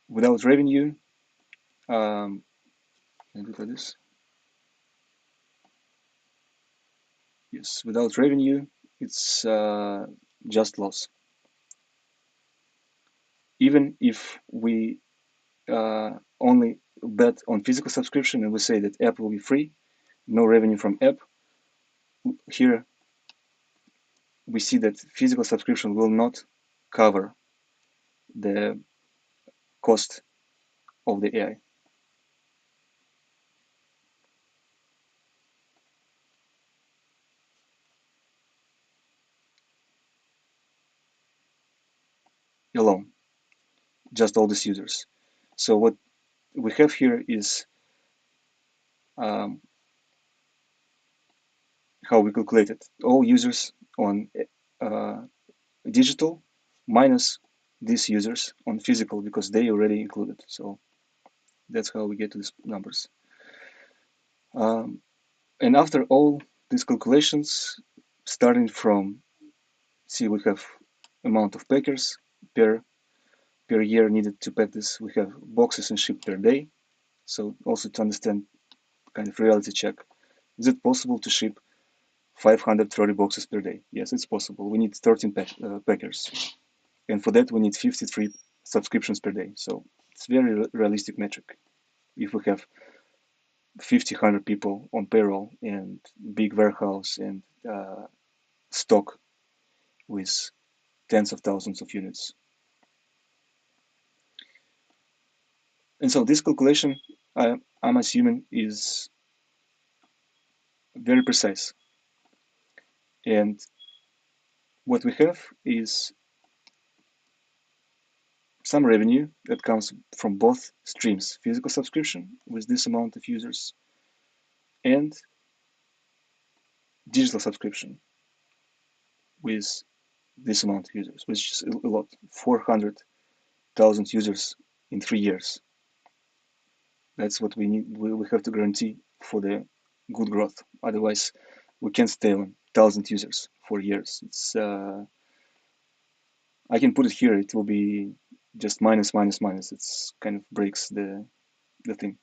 without revenue, can I do it like this? Yes, without revenue, it's just loss. Even if we only bet on physical subscription and we say that app will be free, no revenue from app, here we see that physical subscription will not cover the cost of the AI. Alone, just all these users. So what we have here is how we calculate it. All users on uh, digital minus these users on physical because they already included. So that's how we get to these numbers. And after all these calculations, starting from, see, we have amount of packers per year needed to pack this. We have boxes and ship per day. So also to understand kind of reality check, is it possible to ship 530 boxes per day? Yes, it's possible. We need 13 packers, and for that we need 53 subscriptions per day. So it's very realistic metric. If we have 50, 100 people on payroll and big warehouse and stock with tens of thousands of units. And so this calculation, I'm assuming, is very precise. And what we have is some revenue that comes from both streams, physical subscription with this amount of users and digital subscription with this amount of users, which is a lot, 400,000 users in 3 years. That's what we need. We have to guarantee for the good growth. Otherwise, we can't stay on 1,000 users for years. It's I can put it here. It will be just minus minus minus. It's kind of breaks the thing.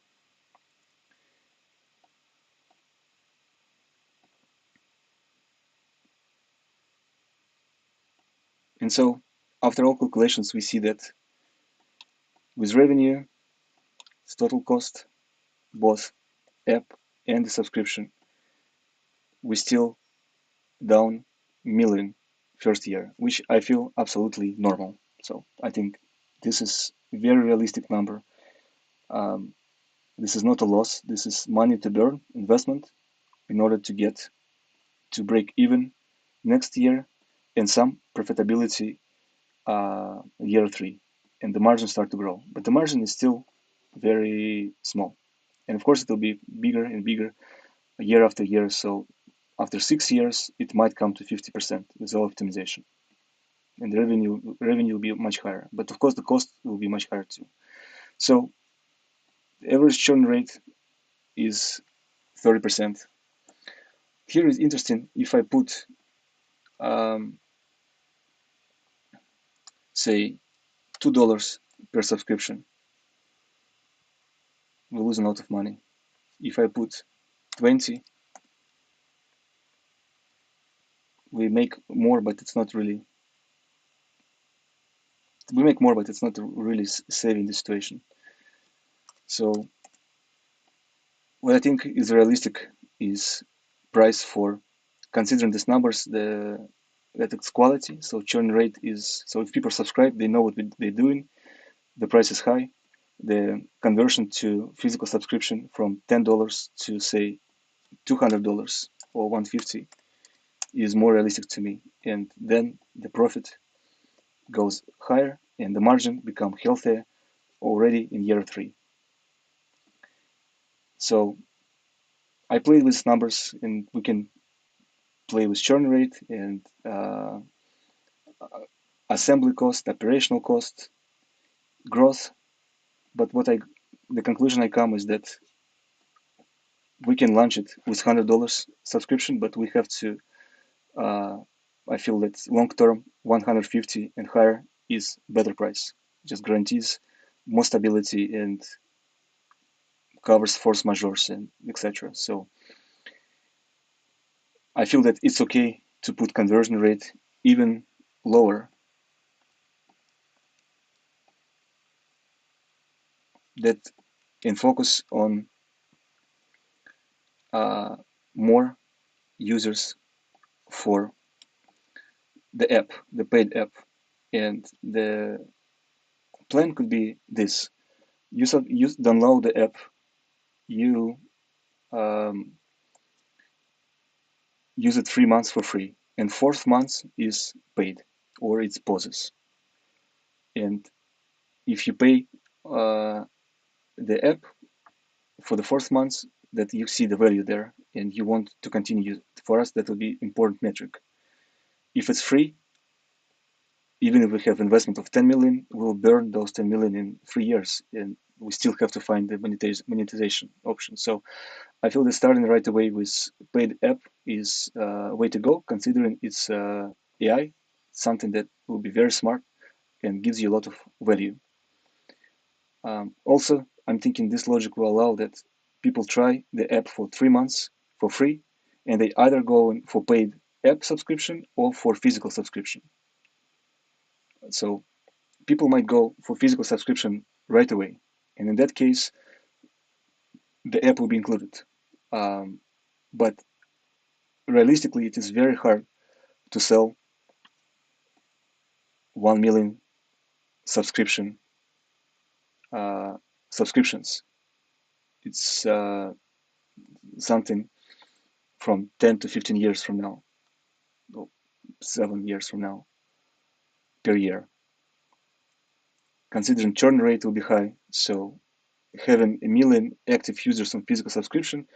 And so, after all calculations, we see that with revenue, its total cost, both app and the subscription, we still down million first year, which I feel absolutely normal. So I think this is a very realistic number. This is not a loss. This is money to burn, investment, in order to break even next year and some profitability year 3, and the margin start to grow. But the margin is still very small, and of course it will be bigger and bigger year after year. So after 6 years, it might come to 50% with all optimization, and the revenue will be much higher. But of course, the cost will be much higher too. So the average churn rate is 30%. Here is interesting. If I put, say, $2 per subscription, we lose a lot of money. If I put 20, we make more, but it's not really. We make more, but it's not really saving the situation. So what I think is realistic is price for considering these numbers, that it's quality. So churn rate is, so if people subscribe, they know what they're doing. The price is high. The conversion to physical subscription from $10 to say $200 or $150 is more realistic to me. And then the profit goes higher and the margin become healthier already in year 3. So I played with numbers, and we can play with churn rate and assembly cost, operational cost, growth. But the conclusion I come is that we can launch it with $100 subscription, but we have to. I feel that long term, 150 and higher is better price. Just guarantees more stability and covers force majeures and etc. So I feel that it's okay to put conversion rate even lower. That and focus on more users for the app, the paid app, and the plan could be this: you download the app, you um, use it 3 months for free, and fourth month is paid or it's pauses. And if you pay the app for the fourth month, that you see the value there and you want to continue, for us that will be important metric. If it's free, even if we have investment of 10 million, we'll burn those 10 million in 3 years, and we still have to find the monetization option. So I feel that starting right away with paid app is a way to go, considering it's AI, something that will be very smart and gives you a lot of value. Also, I'm thinking this logic will allow that people try the app for 3 months for free, and they either go for paid app subscription or for physical subscription. So people might go for physical subscription right away, and in that case, the app will be included. But realistically, it is very hard to sell 1 million subscriptions. It's something from 10 to 15 years from now, or 7 years from now per year. Considering churn rate will be high, so having 1 million active users on physical subscription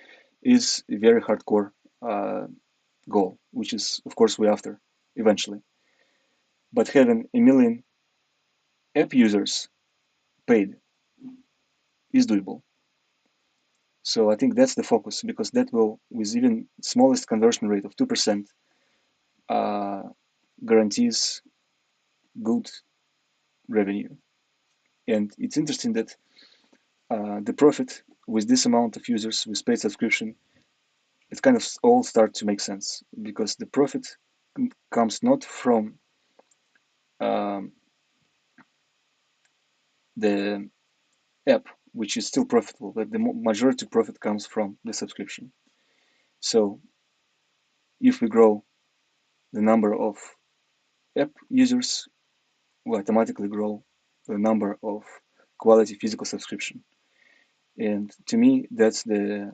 is a very hardcore goal, which is of course we're after eventually. But having 1 million app users paid is doable. So I think that's the focus, because that will, with even smallest conversion rate of 2%, guarantees good revenue. And it's interesting that the profit with this amount of users with paid subscription, it kind of all start to make sense, because the profit comes not from the app, which is still profitable, but the majority profit comes from the subscription. So if we grow the number of app users, we automatically grow the number of quality physical subscription. And to me, that's the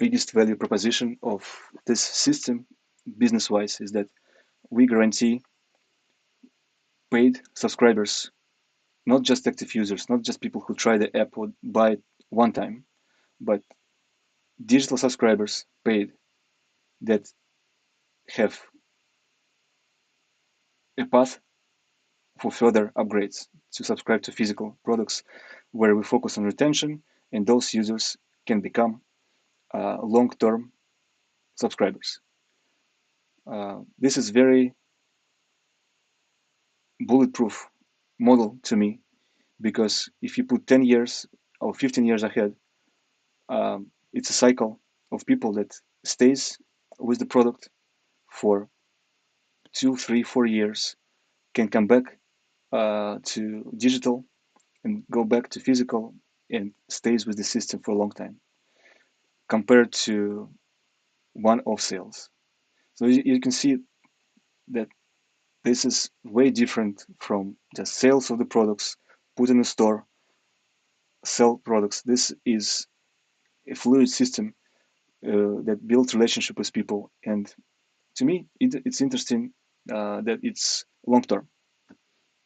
biggest value proposition of this system, business-wise, is that we guarantee paid subscribers, not just active users, not just people who try the app or buy it one time, but digital subscribers paid that have a path for further upgrades to subscribe to physical products where we focus on retention, and those users can become long-term subscribers. This is very bulletproof model to me, because if you put 10 years or 15 years ahead, it's a cycle of people that stays with the product for 2, 3, 4 years, can come back to digital and go back to physical and stays with the system for a long time compared to one-off sales. So you can see that this is way different from just sales of the products, put in a store, sell products. This is a fluid system that builds relationship with people. And to me, it's interesting that it's long term.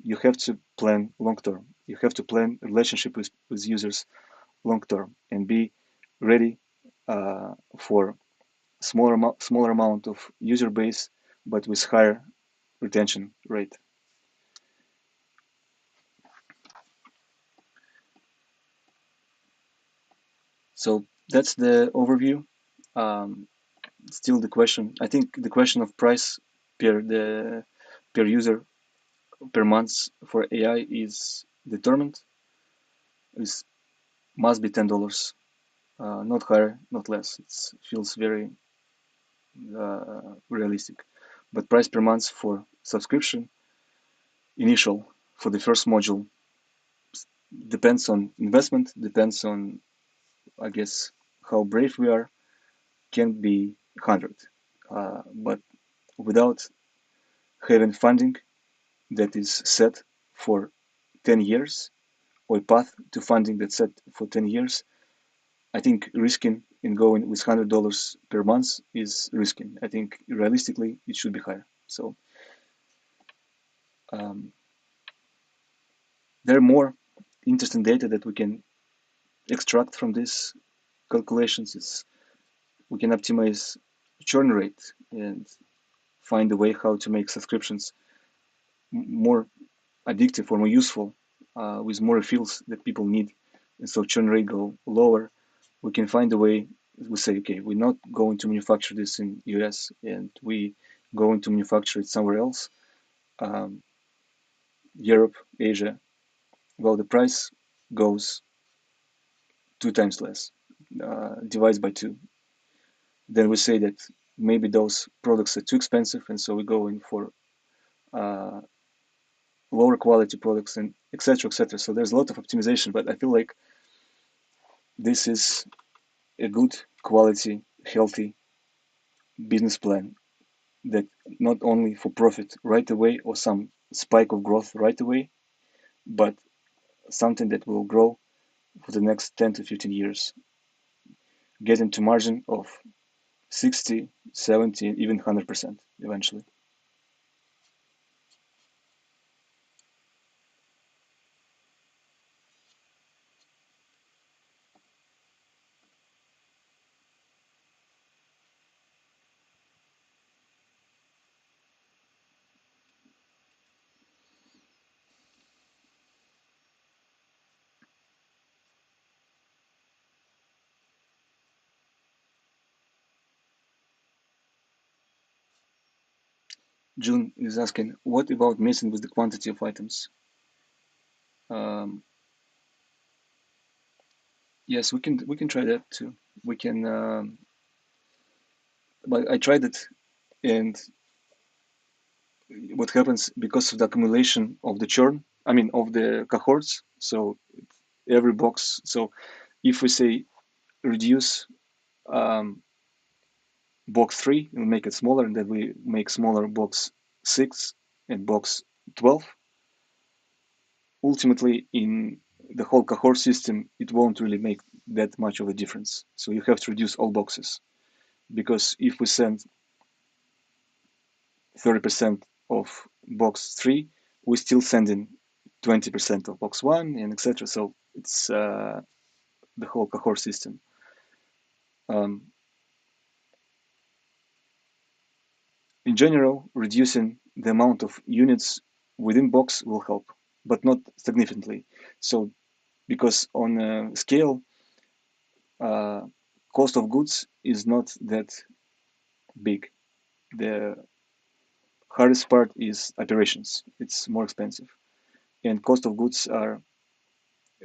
You have to plan long term. You have to plan relationship with users long term and be ready for smaller amount of user base, but with higher retention rate. So that's the overview. Um, Still the question. I think the question of price per user per month for AI is determined. It must be $10, not higher, not less. It feels very realistic. But price per month for subscription initial for the first module depends on investment, depends on, I guess, how brave we are, can be 100. But without having funding that is set for 10 years, or a path to funding that's set for 10 years, I think risking in going with $100 per month is risking. I think realistically it should be higher. So um, there are more interesting data that we can extract from these calculations. We can optimize churn rate and find a way how to make subscriptions more addictive or more useful with more refills that people need, and so churn rate go lower. We can find a way. We say, okay, we're not going to manufacture this in US, and we going to manufacture it somewhere else, Europe, Asia. Well, the price goes 2 times less, divides by 2. Then we say that maybe those products are too expensive, and so we go in for uh, lower quality products, and etc. etc. So there's a lot of optimization, but I feel like this is a good quality, healthy business plan that not only for profit right away or some spike of growth right away, but something that will grow for the next 10 to 15 years, getting to margin of 60, 70, even 100% eventually. June is asking, what about messing with the quantity of items? Um, yes, we can try that too. We can, but I tried it, and what happens because of the accumulation of the churn, I mean of the cohorts. So every box. So if we say reduce box 3 and make it smaller, and then we make smaller box 6 and box 12, ultimately in the whole cohort system, it won't really make that much of a difference. So you have to reduce all boxes, because if we send 30% of box 3, we're still sending 20% of box 1, and etc. So it's the whole cohort system. Um, in general, reducing the amount of units within box will help, but not significantly. So because on a scale, uh, cost of goods is not that big. The hardest part is operations. It's more expensive, and cost of goods are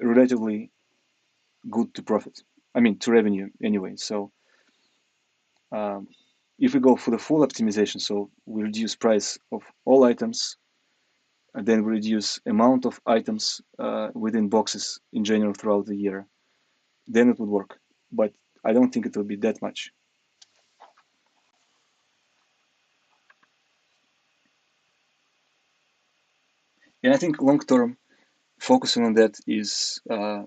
relatively good to profit. I mean, to revenue anyway. So um, if we go for the full optimization, so we reduce price of all items, and then we reduce amount of items within boxes in general throughout the year, then it would work. But I don't think it will be that much. And I think long term, focusing on that is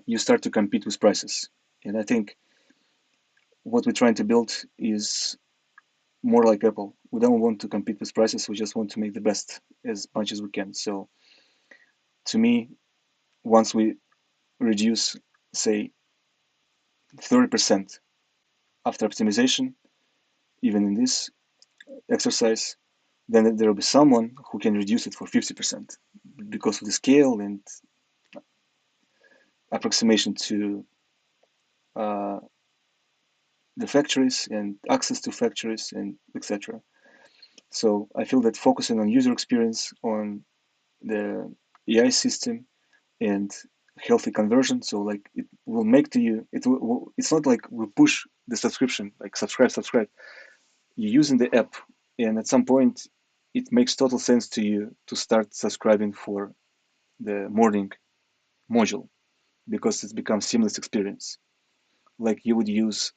you start to compete with prices. And I think what we're trying to build is more like Apple. We don't want to compete with prices. We just want to make the best as much as we can. So to me, once we reduce, say, 30% after optimization, even in this exercise, then there will be someone who can reduce it for 50% because of the scale and approximation to uh, the factories and access to factories and etc. So I feel that focusing on user experience, on the AI system, and healthy conversion, so like it will make to you, it's not like we push the subscription, like subscribe. You're using the app, and at some point, it makes total sense to you to start subscribing for the morning module because it's become seamless experience. Like you would use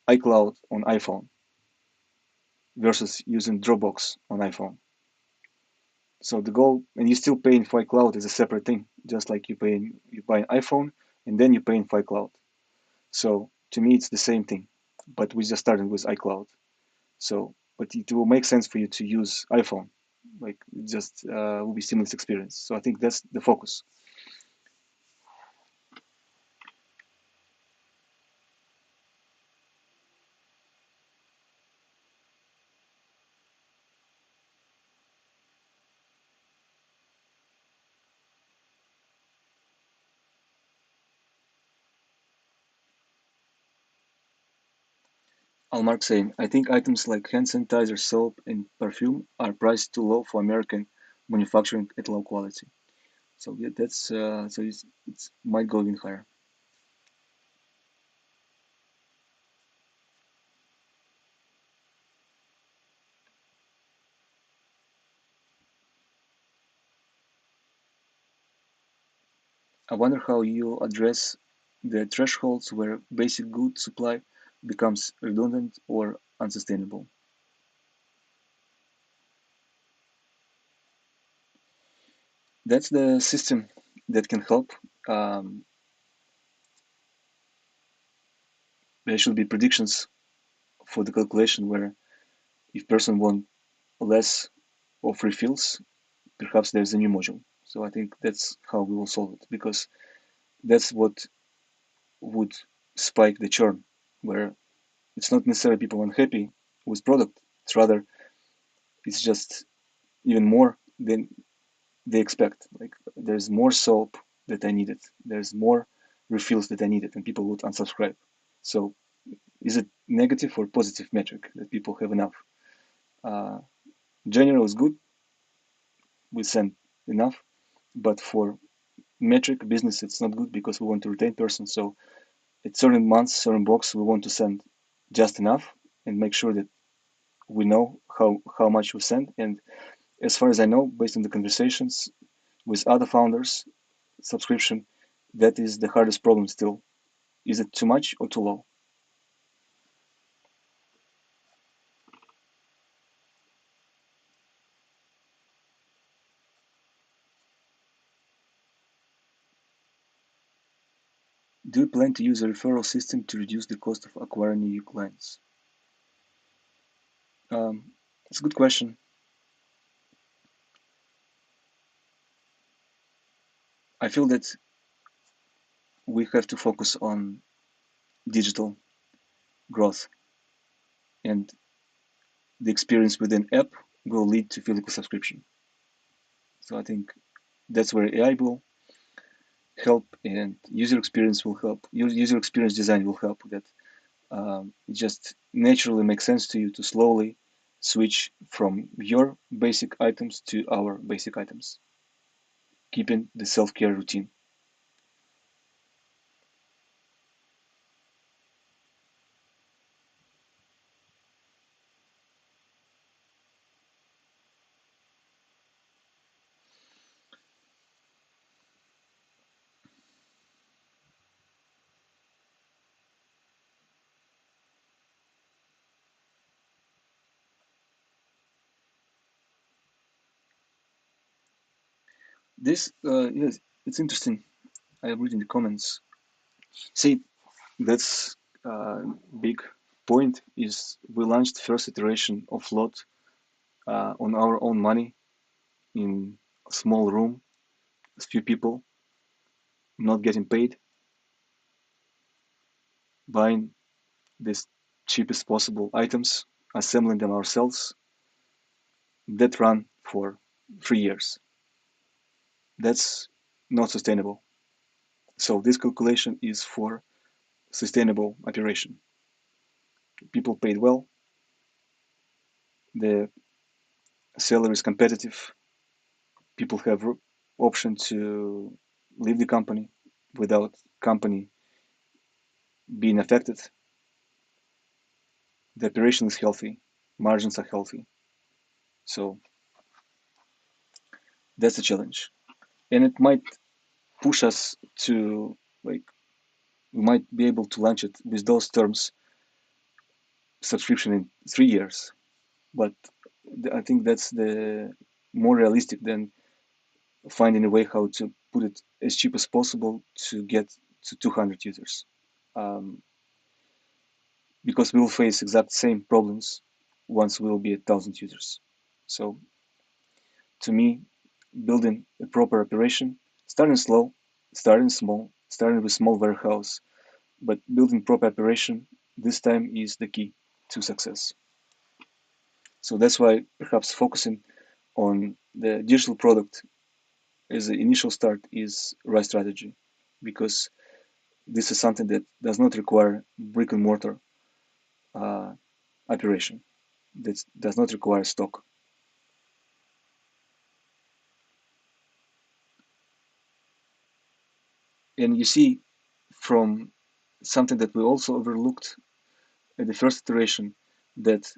iCloud on iPhone versus using Dropbox on iPhone. So the goal, and you're still paying for iCloud is a separate thing, just like you buy an iPhone and then you're paying for iCloud. So to me, it's the same thing, but we just started with iCloud. So, but it will make sense for you to use iPhone, like it just will be seamless experience. So I think that's the focus. Almark saying, I think items like hand sanitizer, soap, and perfume are priced too low for American manufacturing at low quality. So yeah, that's so it's might go even higher. I wonder how you address the thresholds where basic good supply becomes redundant or unsustainable. That's the system that can help. Um, there should be predictions for the calculation where if person want less of refills, perhaps there's a new module. So I think that's how we will solve it because that's what would spike the churn, where it's not necessarily people unhappy with product. It's rather it's just even more than they expect. Like there's more soap that I needed. There's more refills that I needed, and people would unsubscribe. So is it negative or positive metric that people have enough? Uh, General is good. We send enough, but for metric business, it's not good because we want to retain persons. So at certain months, certain box, we want to send just enough and make sure that we know how much we send. And as far as I know, based on the conversations with other founders, subscription, that is the hardest problem still. Is it too much or too low? Do you plan to use a referral system to reduce the cost of acquiring new clients? It's a good question. I feel that we have to focus on digital growth, and the experience within app will lead to physical subscription. So I think that's where AI will help, and user experience will help. User experience design will help. That it just naturally makes sense to you to slowly switch from your basic items to our basic items, keeping the self-care routine. This, yes, it's interesting. I read in the comments. See, that's big point is we launched first iteration of lot on our own money in a small room, a few people, not getting paid, buying this cheapest possible items, assembling them ourselves. That run for 3 years. That's not sustainable. So this calculation is for sustainable operation. People paid well, the salary is competitive, people have option to leave the company without company being affected. The operation is healthy, margins are healthy. So that's a challenge. And it might push us to, like, we might be able to launch it with those terms, subscription in 3 years. But I think that's the more realistic than finding a way how to put it as cheap as possible to get to 200 users. Um, because we will face exact same problems once we will be at 1,000 users. So to me, building a proper operation, starting slow, starting small, starting with small warehouse, but building proper operation this time is the key to success. So that's why perhaps focusing on the digital product as the initial start is right strategy, because this is something that does not require brick and mortar uh, operation. That does not require stock. And you see from something that we also overlooked at the first iteration, that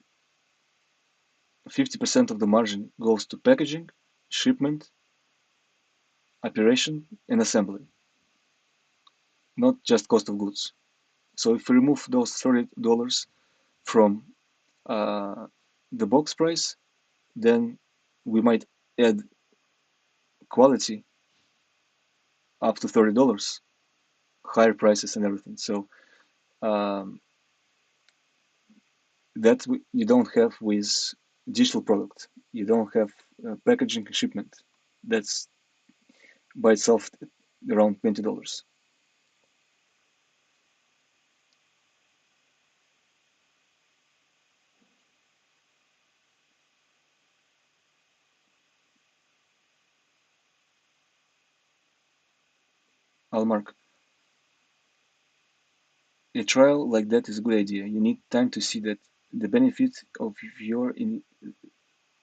50% of the margin goes to packaging, shipment, operation, and assembly, not just cost of goods. So if we remove those $30 from uh, the box price, then we might add quality up to $30, higher prices and everything. So um, that you don't have with digital product. You don't have packaging and shipment. That's by itself around $20. Almark, a trial like that is a good idea. You need time to see that the benefit of your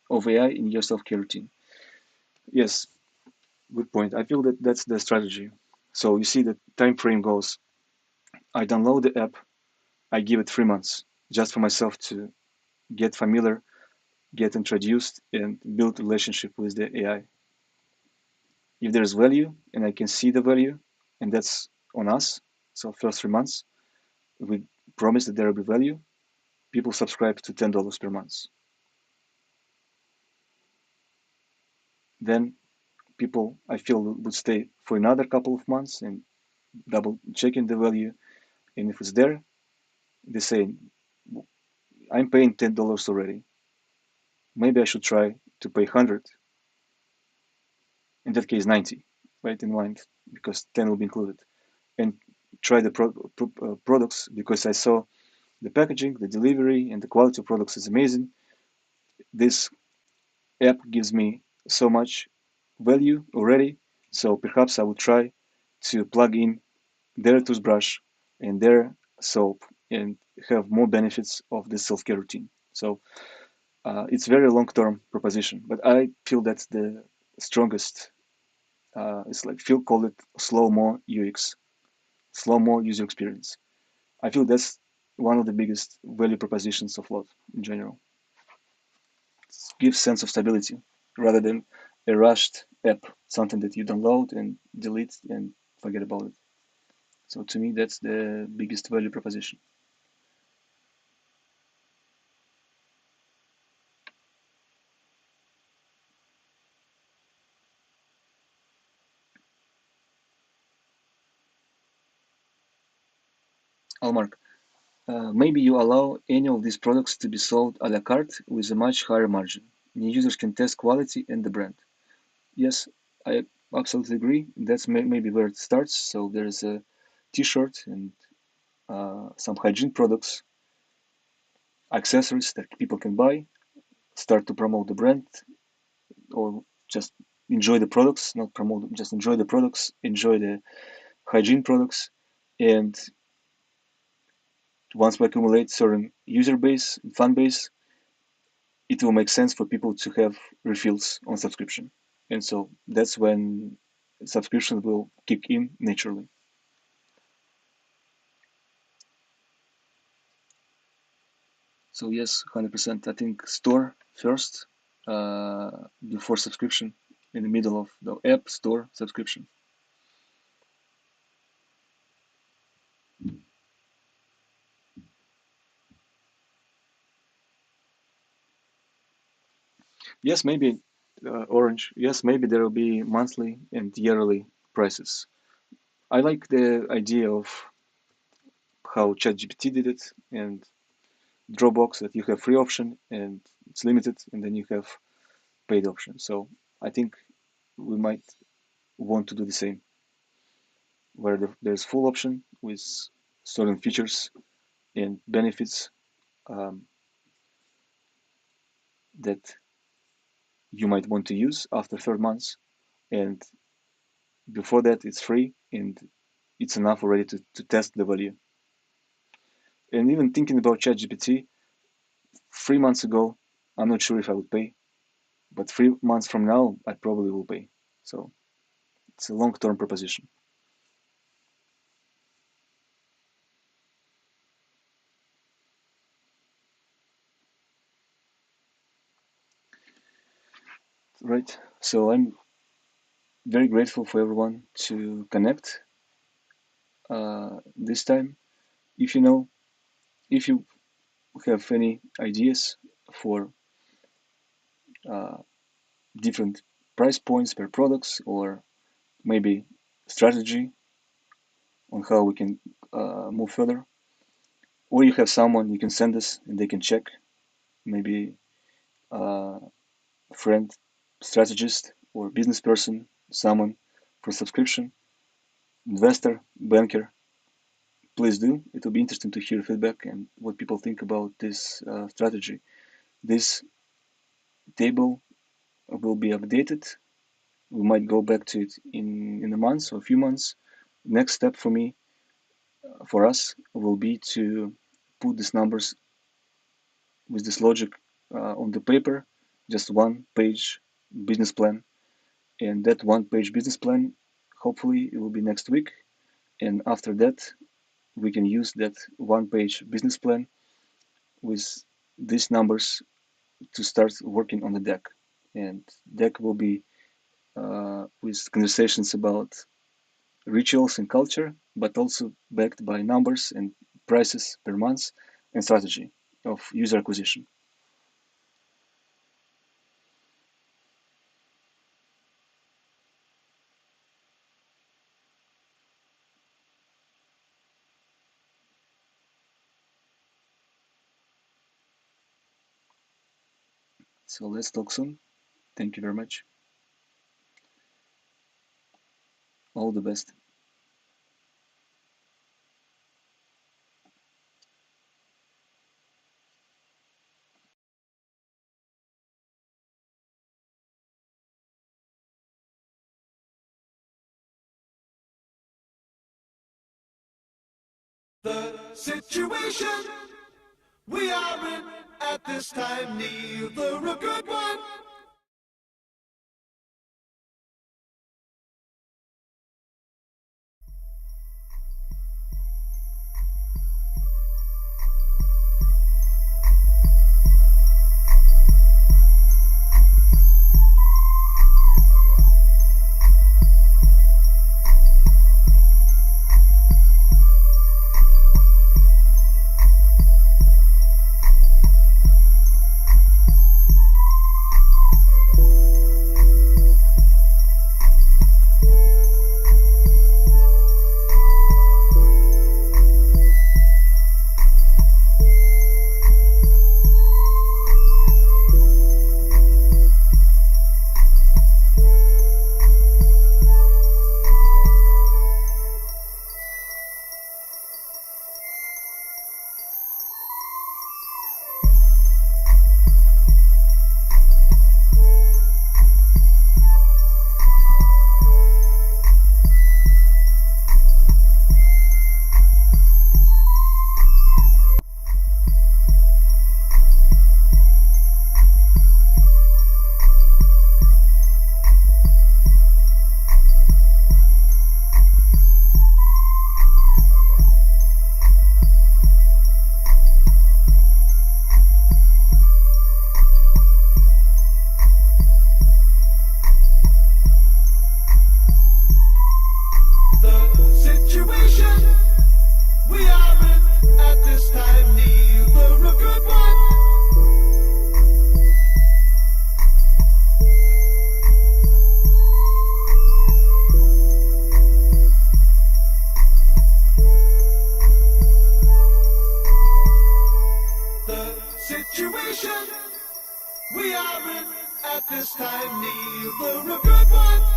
of AI in your self-care routine. Yes, good point. I feel that that's the strategy. So you see the time frame goes. I download the app. I give it 3 months just for myself to get familiar, get introduced, and build relationship with the AI. If there's value and I can see the value, and that's on us. So first 3 months, we promise that there will be value. People subscribe to $10 per month. Then people, I feel, would stay for another couple of months, and double checking the value, and if it's there, they say, I'm paying $10 already. Maybe I should try to pay 100. In that case, 90, right in mind, because 10 will be included, and try the products because I saw the packaging, the delivery, and the quality of products is amazing. This app gives me so much value already, so perhaps I will try to plug in their toothbrush and their soap and have more benefits of the self-care routine. So it's very long-term proposition, but I feel that's the strongest. It's like Phil called it slow-mo UX, slow-mo user experience. I feel that's one of the biggest value propositions of lot in general. Gives sense of stability rather than a rushed app, something that you download and delete and forget about it. So to me, that's the biggest value proposition. Almark, maybe you allow any of these products to be sold a la carte with a much higher margin. New users can test quality and the brand. Yes, I absolutely agree. That's maybe where it starts. So there's a t-shirt and some hygiene products, accessories that people can buy, start to promote the brand, or just enjoy the products, not promote them, just enjoy the products, enjoy the hygiene products. And once we accumulate certain user base, fan base, it will make sense for people to have refills on subscription. And so that's when subscription will kick in naturally. So yes, 100%. I think store first before subscription, in the middle of the app store subscription. Yes, maybe Orange. Yes, maybe there will be monthly and yearly prices. I like the idea of how ChatGPT did it and Dropbox that you have free option and it's limited, and then you have paid option. So I think we might want to do the same, where there's full option with certain features and benefits um, that you might want to use after 3 months, and before that it's free and it's enough already to test the value. And even thinking about ChatGPT, 3 months ago, I'm not sure if I would pay, but 3 months from now, I probably will pay. So it's a long-term proposition. Right. So I'm very grateful for everyone to connect this time. If you know, if you have any ideas for uh, different price points per products, or maybe strategy on how we can move further, or you have someone you can send us and they can check, maybe a friend, strategist, or business person, someone for subscription, investor, banker, please do. It will be interesting to hear feedback and what people think about this strategy. This table will be updated. We might go back to it in a month or a few months. Next step for me, for us, will be to put these numbers with this logic on the paper, just one page business plan. And that one page business plan, hopefully, it will be next week. And after that, we can use that one page business plan with these numbers to start working on the deck. And deck will be with conversations about rituals and culture, but also backed by numbers and prices per month and strategy of user acquisition. So let's talk soon. Thank you very much. All the best. The situation we are in at this time, neither a good one we are in at this time, neither a good one. The situation we are in at this time, neither a good one.